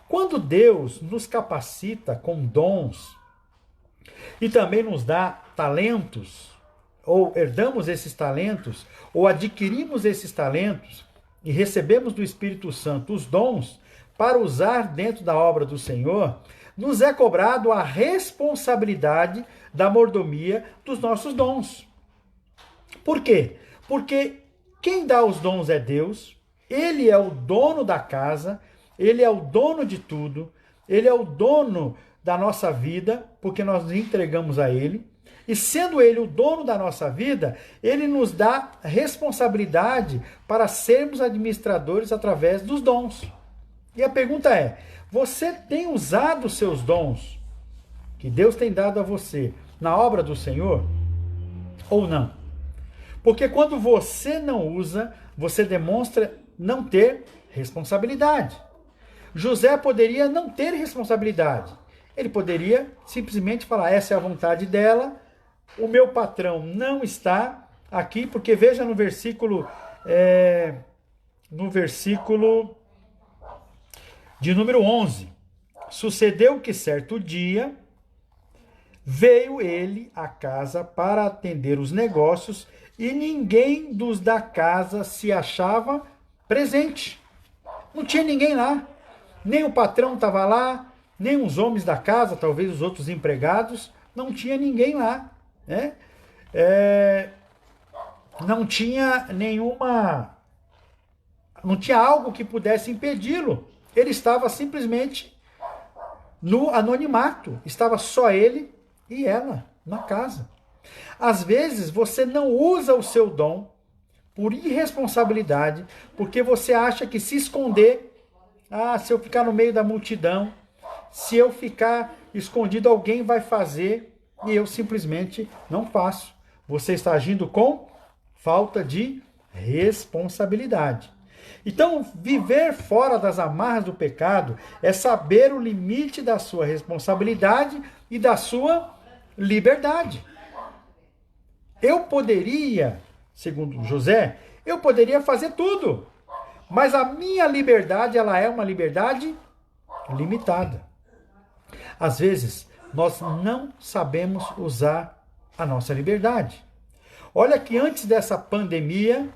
Quando Deus nos capacita com dons, e também nos dá talentos, ou herdamos esses talentos, ou adquirimos esses talentos e recebemos do Espírito Santo os dons para usar dentro da obra do Senhor, nos é cobrado a responsabilidade da mordomia dos nossos dons. Por quê? Porque quem dá os dons é Deus, Ele é o dono da casa, Ele é o dono de tudo, Ele é o dono da nossa vida, porque nós nos entregamos a Ele. E sendo Ele o dono da nossa vida, Ele nos dá responsabilidade para sermos administradores através dos dons. E a pergunta é, você tem usado os seus dons que Deus tem dado a você na obra do Senhor ou não? Porque quando você não usa, você demonstra não ter responsabilidade. José poderia não ter responsabilidade. Ele poderia simplesmente falar, essa é a vontade dela, o meu patrão não está aqui, porque veja no versículo de número 11. Sucedeu que certo dia veio ele à casa para atender os negócios e ninguém dos da casa se achava presente. Não tinha ninguém lá. Nem o patrão estava lá, nem os homens da casa, talvez os outros empregados, não tinha ninguém lá. Né? Não tinha não tinha algo que pudesse impedi-lo. Ele estava simplesmente no anonimato. Estava só ele e ela na casa. Às vezes você não usa o seu dom por irresponsabilidade, porque você acha que se esconder, se eu ficar no meio da multidão, se eu ficar escondido, alguém vai fazer e eu simplesmente não faço. Você está agindo com falta de responsabilidade. Então, viver fora das amarras do pecado é saber o limite da sua responsabilidade e da sua liberdade. Eu poderia, segundo José, eu poderia fazer tudo, mas a minha liberdade, ela é uma liberdade limitada. Às vezes, nós não sabemos usar a nossa liberdade. Olha que antes dessa pandemia,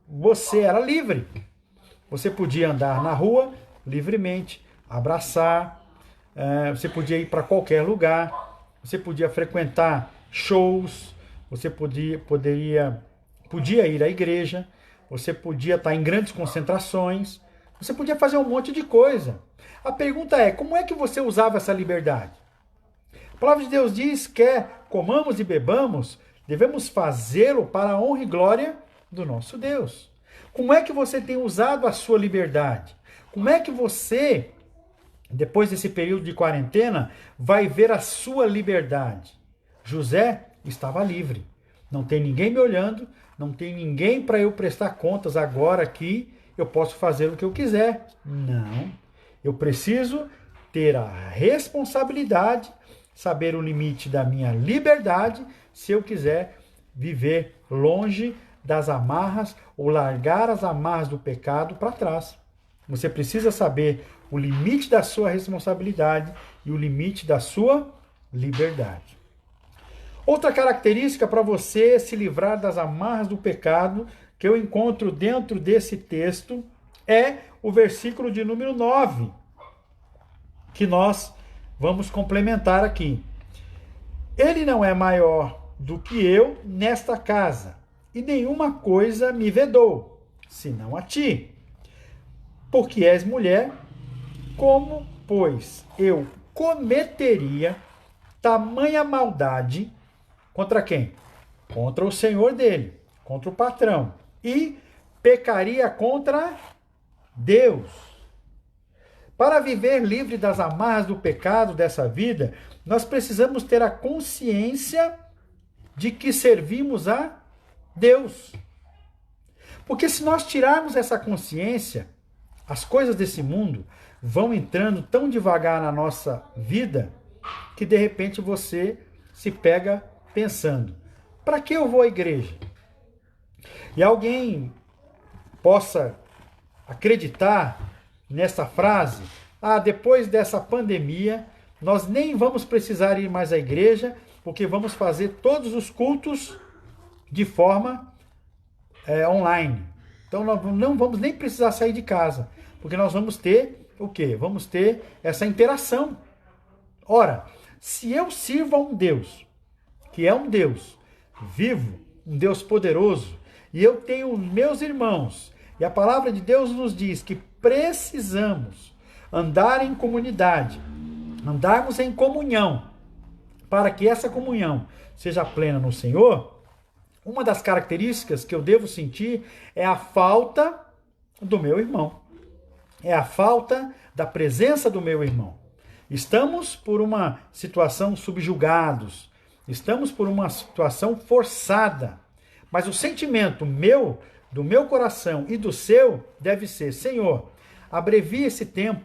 você era livre. Você podia andar na rua livremente, abraçar, você podia ir para qualquer lugar, você podia frequentar shows, você podia ir à igreja, você podia estar em grandes concentrações, você podia fazer um monte de coisa. A pergunta é, como é que você usava essa liberdade? A palavra de Deus diz que comamos e bebamos, devemos fazê-lo para a honra e glória do nosso Deus. Como é que você tem usado a sua liberdade? Como é que você, depois desse período de quarentena, vai ver a sua liberdade? José estava livre. Não tem ninguém me olhando, não tem ninguém para eu prestar contas agora aqui, eu posso fazer o que eu quiser. Não. Eu preciso ter a responsabilidade, saber o limite da minha liberdade, se eu quiser viver longe das amarras ou largar as amarras do pecado para trás. Você precisa saber o limite da sua responsabilidade e o limite da sua liberdade. Outra característica para você se livrar das amarras do pecado que eu encontro dentro desse texto é o versículo de número 9, que nós vamos complementar aqui. Ele não é maior do que eu nesta casa, e nenhuma coisa me vedou, senão a ti. Porque és mulher, como, pois, eu cometeria tamanha maldade contra quem? Contra o senhor dele, contra o patrão, e pecaria contra Deus. Para viver livre das amarras do pecado dessa vida, nós precisamos ter a consciência de que servimos a Deus. Porque se nós tirarmos essa consciência, as coisas desse mundo vão entrando tão devagar na nossa vida que de repente você se pega pensando, para que eu vou à igreja? E alguém possa acreditar nessa frase, depois dessa pandemia nós nem vamos precisar ir mais à igreja, porque vamos fazer todos os cultos de forma online. Então nós não vamos nem precisar sair de casa, porque nós vamos ter o quê? Vamos ter essa interação. Ora, se eu sirvo a um Deus, que é um Deus vivo, um Deus poderoso, e eu tenho meus irmãos, e a palavra de Deus nos diz que precisamos andar em comunidade, andarmos em comunhão, para que essa comunhão seja plena no Senhor, uma das características que eu devo sentir é a falta do meu irmão. É a falta da presença do meu irmão. Estamos por uma situação subjugados, estamos por uma situação forçada, mas o sentimento meu, do meu coração e do seu, deve ser: Senhor, abrevia esse tempo.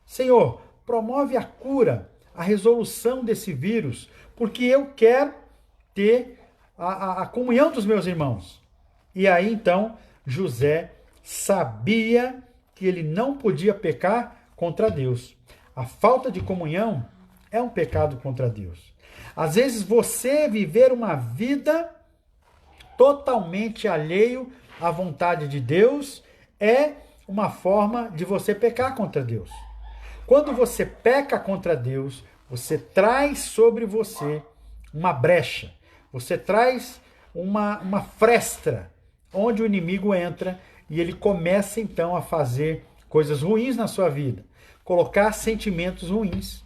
Senhor, promove a cura, a resolução desse vírus, porque eu quero ter a comunhão dos meus irmãos. E aí então José sabia que ele não podia pecar contra Deus. A falta de comunhão é um pecado contra Deus. Às vezes você viver uma vida totalmente alheio à vontade de Deus é uma forma de você pecar contra Deus. Quando você peca contra Deus, você traz sobre você uma brecha, você traz uma fresta onde o inimigo entra e ele começa então a fazer coisas ruins na sua vida, colocar sentimentos ruins.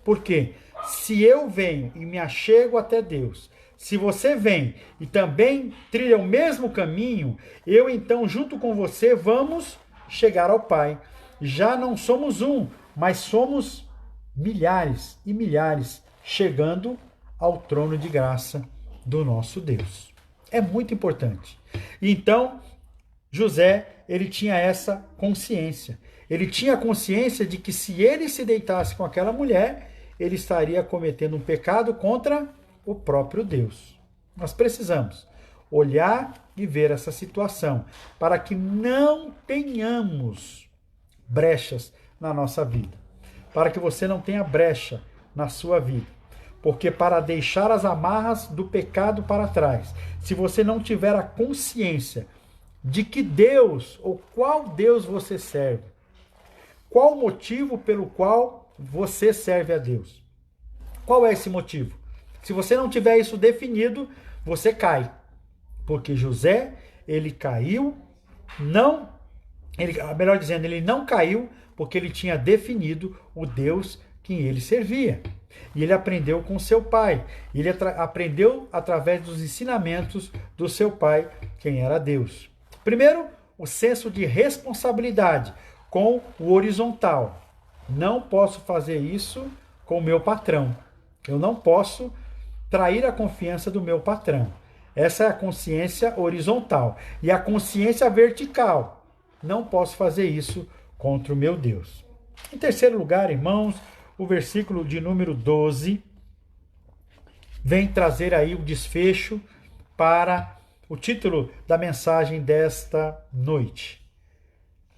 Porque se eu venho e me achego até Deus, se você vem e também trilha o mesmo caminho, eu então junto com você vamos chegar ao Pai. Já não somos um, mas somos milhares e milhares chegando ao trono de graça do nosso Deus. É muito importante. Então, José, ele tinha essa consciência. Ele tinha a consciência de que se ele se deitasse com aquela mulher, ele estaria cometendo um pecado contra o próprio Deus. Nós precisamos olhar e ver essa situação para que não tenhamos brechas na nossa vida. Para que você não tenha brecha na sua vida. Porque para deixar as amarras do pecado para trás, se você não tiver a consciência de que Deus, ou qual Deus você serve, qual o motivo pelo qual você serve a Deus, qual é esse motivo? Se você não tiver isso definido, você cai. Porque José, ele caiu, melhor dizendo, ele não caiu porque ele tinha definido o Deus que ele servia. E ele aprendeu com seu pai. Ele aprendeu através dos ensinamentos do seu pai, quem era Deus. Primeiro, o senso de responsabilidade com o horizontal. Não posso fazer isso com o meu patrão. Eu não posso trair a confiança do meu patrão. Essa é a consciência horizontal. E a consciência vertical. Não posso fazer isso contra o meu Deus. Em terceiro lugar, irmãos, o versículo de número 12 vem trazer aí o desfecho para o título da mensagem desta noite.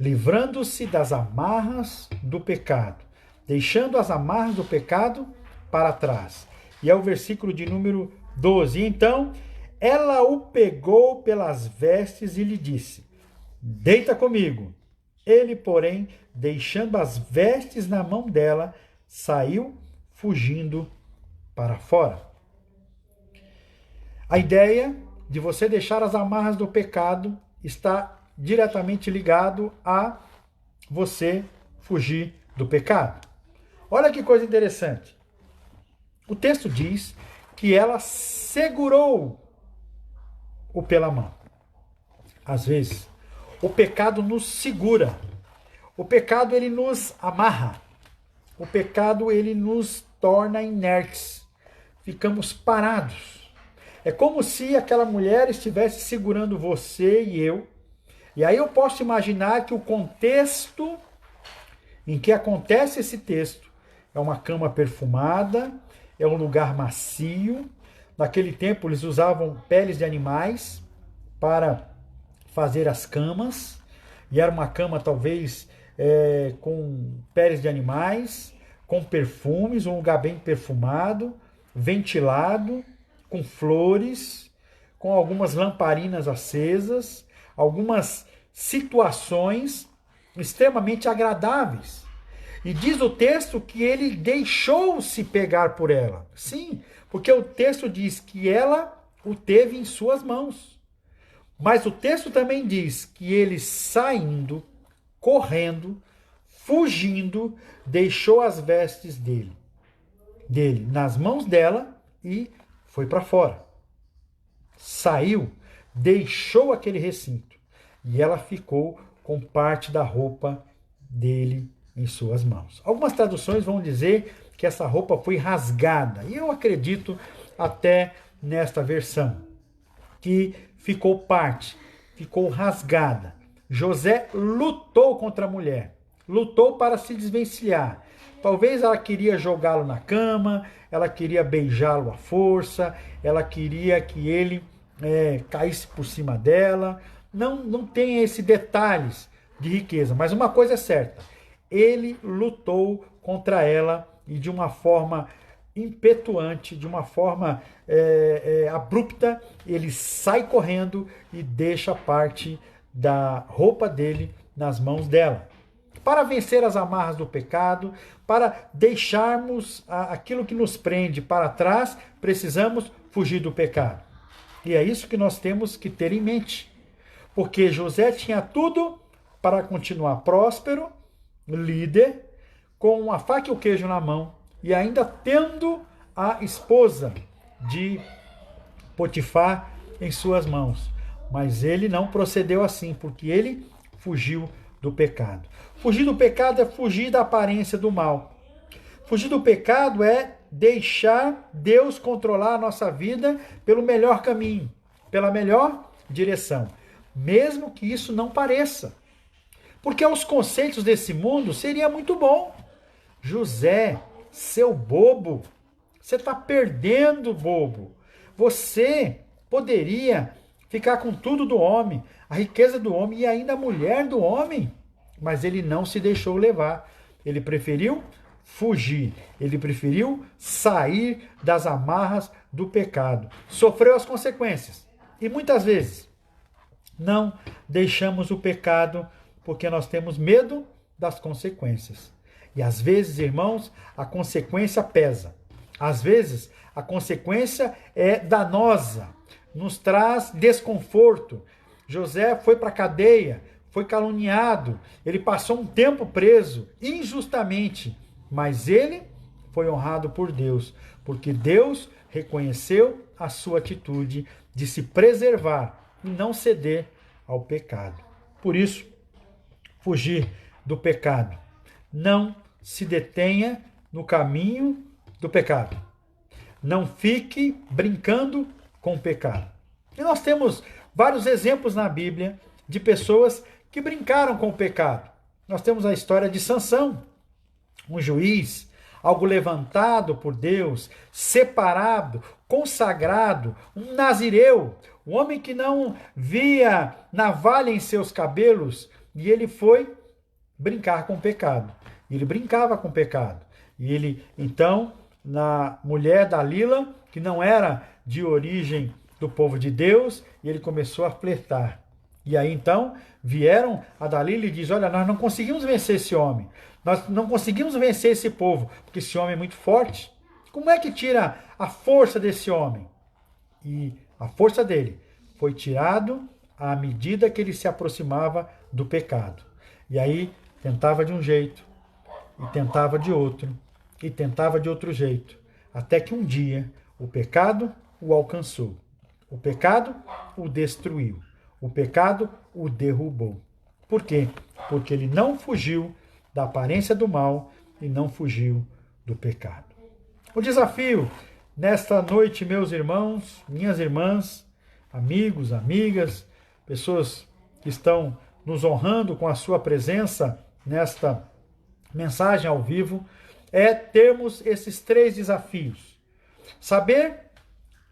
Livrando-se das amarras do pecado, deixando as amarras do pecado para trás. E é o versículo de número 12. Então, ela o pegou pelas vestes e lhe disse: deita comigo. Ele, porém, deixando as vestes na mão dela, saiu fugindo para fora. A ideia de você deixar as amarras do pecado está diretamente ligado a você fugir do pecado. Olha que coisa interessante. O texto diz que ela segurou o pela mão. Às vezes, o pecado nos segura. O pecado, ele nos amarra. O pecado, ele nos torna inertes. Ficamos parados. É como se aquela mulher estivesse segurando você e eu. E aí eu posso imaginar que o contexto em que acontece esse texto é uma cama perfumada, é um lugar macio. Naquele tempo eles usavam peles de animais para fazer as camas. E era uma cama talvez com peles de animais, com perfumes, um lugar bem perfumado, ventilado, com flores, com algumas lamparinas acesas, algumas situações extremamente agradáveis. E diz o texto que ele deixou-se pegar por ela. Sim, porque o texto diz que ela o teve em suas mãos. Mas o texto também diz que ele saindo, correndo, fugindo, deixou as vestes dele nas mãos dela e foi para fora. Saiu, deixou aquele recinto e ela ficou com parte da roupa dele em suas mãos. Algumas traduções vão dizer que essa roupa foi rasgada, e eu acredito até nesta versão que ficou parte, ficou rasgada. José lutou contra a mulher, lutou para se desvencilhar. Talvez ela queria jogá-lo na cama, ela queria beijá-lo à força, ela queria que ele caísse por cima dela. Não tem esses detalhes de riqueza, mas uma coisa é certa, ele lutou contra ela e de uma forma impetuante, de uma forma abrupta, ele sai correndo e deixa parte da roupa dele nas mãos dela. Para vencer as amarras do pecado, para deixarmos aquilo que nos prende para trás, precisamos fugir do pecado. E é isso que nós temos que ter em mente. Porque José tinha tudo para continuar próspero, líder, com a faca e o queijo na mão, e ainda tendo a esposa de Potifar em suas mãos. Mas ele não procedeu assim, porque ele fugiu do pecado. Fugir do pecado é fugir da aparência do mal. Fugir do pecado é deixar Deus controlar a nossa vida pelo melhor caminho, pela melhor direção, mesmo que isso não pareça. Porque aos conceitos desse mundo seria muito bom. José, seu bobo, você está perdendo, bobo. Você poderia ficar com tudo do homem, a riqueza do homem e ainda a mulher do homem. Mas ele não se deixou levar. Ele preferiu fugir. Ele preferiu sair das amarras do pecado. Sofreu as consequências. E muitas vezes não deixamos o pecado porque nós temos medo das consequências. E às vezes, irmãos, a consequência pesa. Às vezes, a consequência é danosa, nos traz desconforto. José foi para a cadeia, foi caluniado, ele passou um tempo preso, injustamente, mas ele foi honrado por Deus, porque Deus reconheceu a sua atitude de se preservar e não ceder ao pecado. Por isso, fugir do pecado. Não se detenha no caminho do pecado. Não fique brincando com o pecado. E nós temos vários exemplos na Bíblia de pessoas que brincaram com o pecado. Nós temos a história de Sansão, um juiz, algo levantado por Deus, separado, consagrado, um nazireu, um homem que não via navalha em seus cabelos, e ele foi brincar com o pecado. Ele brincava com o pecado. E ele, então, na mulher Dalila, que não era de origem do povo de Deus, e ele começou a flertar. E aí, então, vieram a Dalila e diz: olha, nós não conseguimos vencer esse homem. Nós não conseguimos vencer esse povo, porque esse homem é muito forte. Como é que tira a força desse homem? E a força dele foi tirado à medida que ele se aproximava do pecado. E aí, tentava de um jeito, e tentava de outro, e tentava de outro jeito, até que um dia o pecado o alcançou. O pecado o destruiu. O pecado o derrubou. Por quê? Porque ele não fugiu da aparência do mal e não fugiu do pecado. O desafio nesta noite, meus irmãos, minhas irmãs, amigos, amigas, pessoas que estão nos honrando com a sua presença nesta mensagem ao vivo, é termos esses 3 desafios. Saber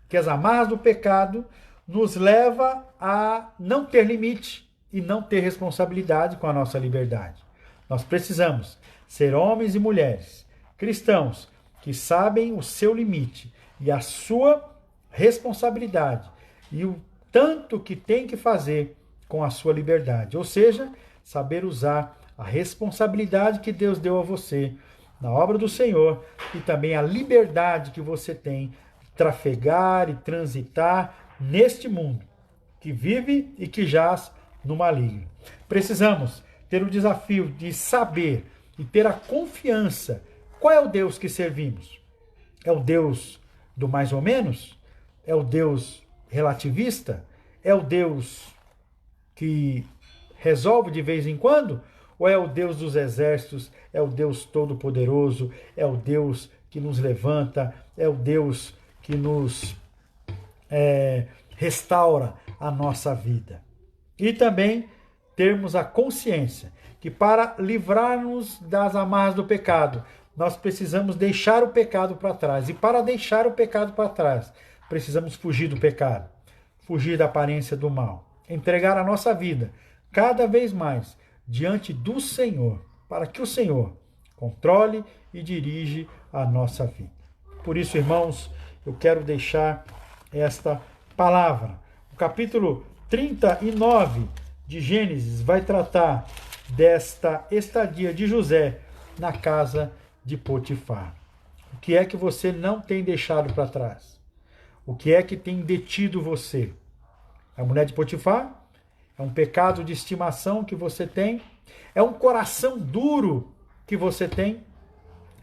que as amarras do pecado nos leva a não ter limite e não ter responsabilidade com a nossa liberdade. Nós precisamos ser homens e mulheres Cristãos que sabem o seu limite e a sua responsabilidade e o tanto que tem que fazer com a sua liberdade. Ou seja, saber usar a responsabilidade que Deus deu a você na obra do Senhor e também a liberdade que você tem de trafegar e transitar neste mundo que vive e que jaz no maligno. Precisamos ter o desafio de saber e ter a confiança. Qual é o Deus que servimos? É o Deus do mais ou menos? É o Deus relativista? É o Deus que resolve de vez em quando? Ou é o Deus dos exércitos? É o Deus todo-poderoso? É o Deus que nos levanta? É o Deus que nos restaura a nossa vida? E também termos a consciência que para livrar-nos das amarras do pecado, nós precisamos deixar o pecado para trás. E para deixar o pecado para trás, precisamos fugir do pecado, fugir da aparência do mal, entregar a nossa vida cada vez mais diante do Senhor, para que o Senhor controle e dirija a nossa vida. Por isso, irmãos, eu quero deixar esta palavra. O capítulo 39 de Gênesis vai tratar desta estadia de José na casa de Potifar. O que é que você não tem deixado para trás? O que é que tem detido você? A mulher de Potifar? É um pecado de estimação que você tem? É um coração duro que você tem?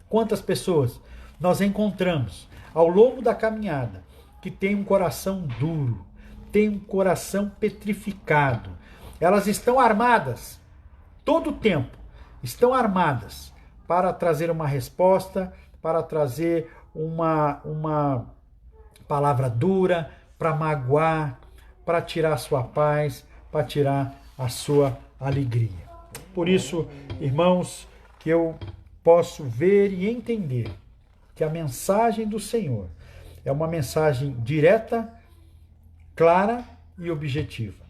Quantas pessoas nós encontramos ao longo da caminhada que tem um coração duro, tem um coração petrificado? Elas estão armadas, todo o tempo, estão armadas para trazer uma resposta, para trazer uma palavra dura, para magoar, para tirar a sua paz, para tirar a sua alegria. Por isso, irmãos, que eu posso ver e entender que a mensagem do Senhor é uma mensagem direta, clara e objetiva.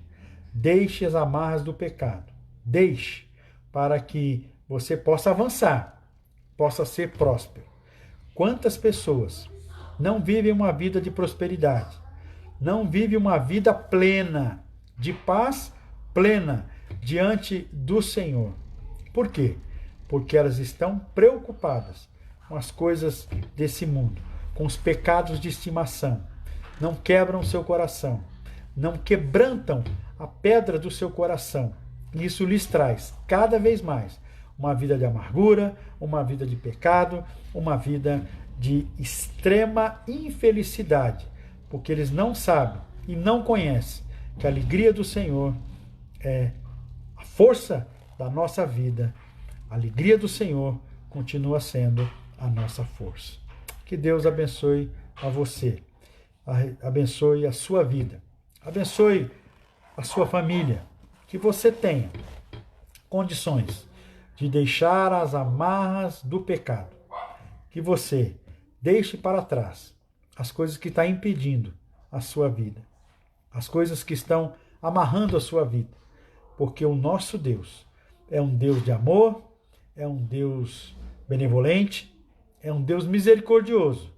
Deixe as amarras do pecado. Deixe para que você possa avançar, possa ser próspero. Quantas pessoas não vivem uma vida de prosperidade, não vivem uma vida plena, de paz plena diante do Senhor? Por quê? Porque elas estão preocupadas com as coisas desse mundo, com os pecados de estimação. Não quebram seu coração, não quebrantam a pedra do seu coração. Isso lhes traz cada vez mais uma vida de amargura, uma vida de pecado, uma vida de extrema infelicidade, porque eles não sabem e não conhecem que a alegria do Senhor é a força da nossa vida. A alegria do Senhor continua sendo a nossa força. Que Deus abençoe a você, abençoe a sua vida, abençoe a sua família, que você tenha condições de deixar as amarras do pecado, que você deixe para trás as coisas que estão impedindo a sua vida, as coisas que estão amarrando a sua vida, porque o nosso Deus é um Deus de amor, é um Deus benevolente, é um Deus misericordioso,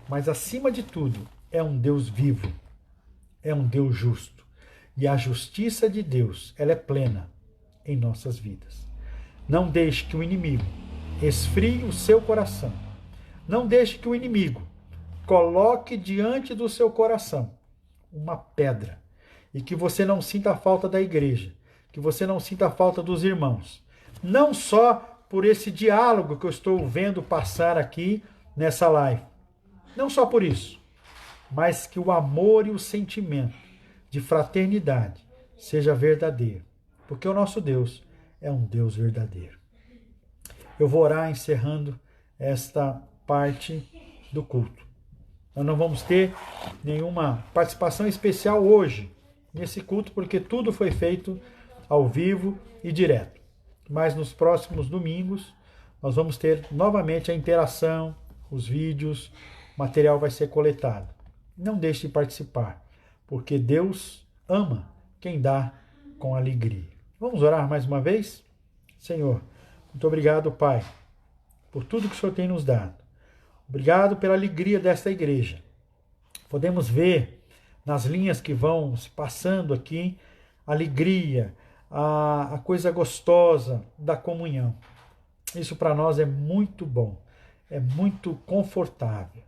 mas acima de tudo é um Deus vivo, é um Deus justo. E a justiça de Deus, ela é plena em nossas vidas. Não deixe que o inimigo esfrie o seu coração. Não deixe que o inimigo coloque diante do seu coração uma pedra. E que você não sinta a falta da igreja. Que você não sinta a falta dos irmãos. Não só por esse diálogo que eu estou vendo passar aqui nessa live. Não só por isso. Mas que o amor e o sentimento de fraternidade seja verdadeiro, porque o nosso Deus é um Deus verdadeiro. Eu vou orar encerrando esta parte do culto. Nós não vamos ter nenhuma participação especial hoje nesse culto, porque tudo foi feito ao vivo e direto. Mas nos próximos domingos nós vamos ter novamente a interação, os vídeos, o material vai ser coletado. Não deixe de participar, porque Deus ama quem dá com alegria. Vamos orar mais uma vez? Senhor, muito obrigado, Pai, por tudo que o Senhor tem nos dado. Obrigado pela alegria desta igreja. Podemos ver nas linhas que vão se passando aqui a alegria, a coisa gostosa da comunhão. Isso para nós é muito bom, é muito confortável.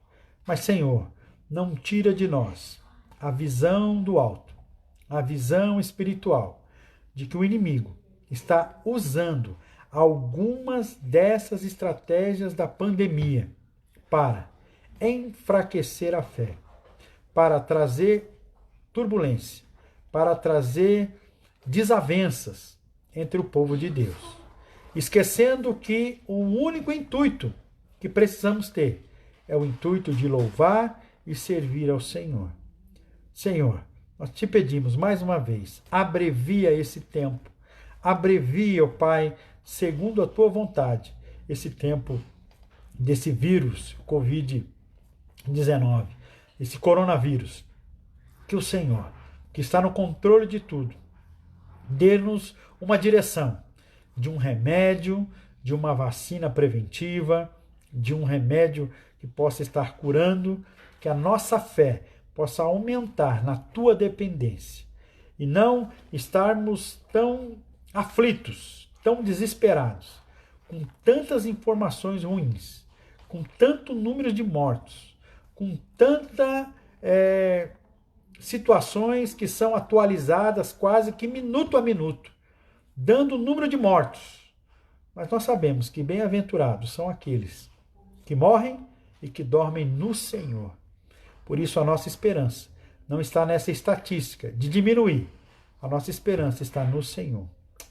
Mas, Senhor, não tira de nós a visão do alto, a visão espiritual de que o inimigo está usando algumas dessas estratégias da pandemia para enfraquecer a fé, para trazer turbulência, para trazer desavenças entre o povo de Deus, esquecendo que o único intuito que precisamos ter é o intuito de louvar e servir ao Senhor. Senhor, nós te pedimos mais uma vez, abrevia esse tempo, abrevia, ó Pai, segundo a tua vontade, esse tempo desse vírus, Covid-19, esse coronavírus. Que o Senhor, que está no controle de tudo, dê-nos uma direção de um remédio, de uma vacina preventiva, de um remédio que possa estar curando, que a nossa fé possa aumentar na tua dependência e não estarmos tão aflitos, tão desesperados, com tantas informações ruins, com tanto número de mortos, com tanta situações que são atualizadas quase que minuto a minuto, dando o número de mortos. Mas nós sabemos que bem-aventurados são aqueles que morrem e que dormem no Senhor. Por isso a nossa esperança não está nessa estatística de diminuir. A nossa esperança está no Senhor.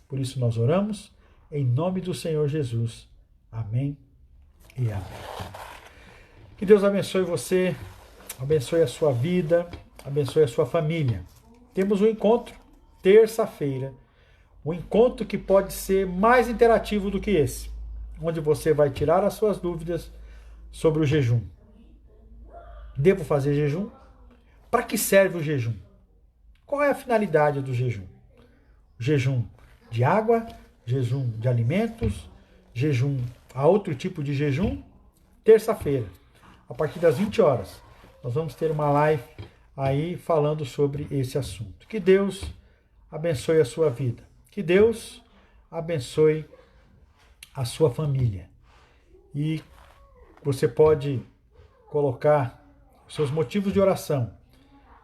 Por isso nós oramos em nome do Senhor Jesus. Amém e amém. Que Deus abençoe você, abençoe a sua vida, abençoe a sua família. Temos um encontro terça-feira, um encontro que pode ser mais interativo do que esse, onde você vai tirar as suas dúvidas sobre o jejum. Devo fazer jejum? Para que serve o jejum? Qual é a finalidade do jejum? Jejum de água, jejum de alimentos, jejum a outro tipo de jejum? Terça-feira, a partir das 20 horas, nós vamos ter uma live aí falando sobre esse assunto. Que Deus abençoe a sua vida. Que Deus abençoe a sua família. E você pode colocar os seus motivos de oração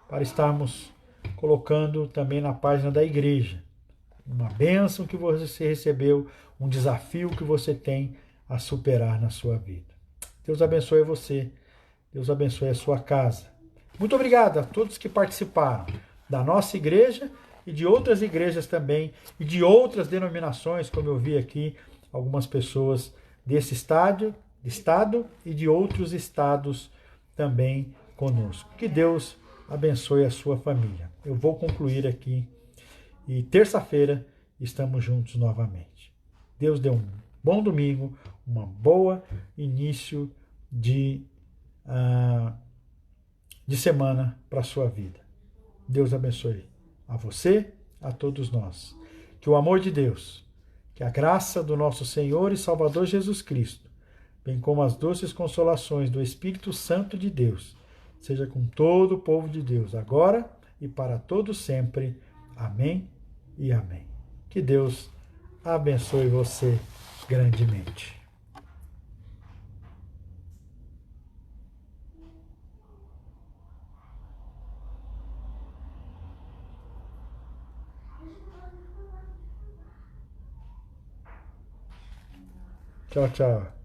para estarmos colocando também na página da igreja. Uma bênção que você recebeu, um desafio que você tem a superar na sua vida. Deus abençoe você. Deus abençoe a sua casa. Muito obrigado a todos que participaram da nossa igreja e de outras igrejas também, e de outras denominações, como eu vi aqui, algumas pessoas desse estado e de outros estados também conosco. Que Deus abençoe a sua família. Eu vou concluir aqui e terça-feira estamos juntos novamente. Deus dê um bom domingo, uma boa início de semana para a sua vida. Deus abençoe a você, a todos nós. Que o amor de Deus, que a graça do nosso Senhor e Salvador Jesus Cristo, bem como as doces consolações do Espírito Santo de Deus, seja com todo o povo de Deus, agora e para todo sempre. Amém e amém. Que Deus abençoe você grandemente. Tchau, tchau.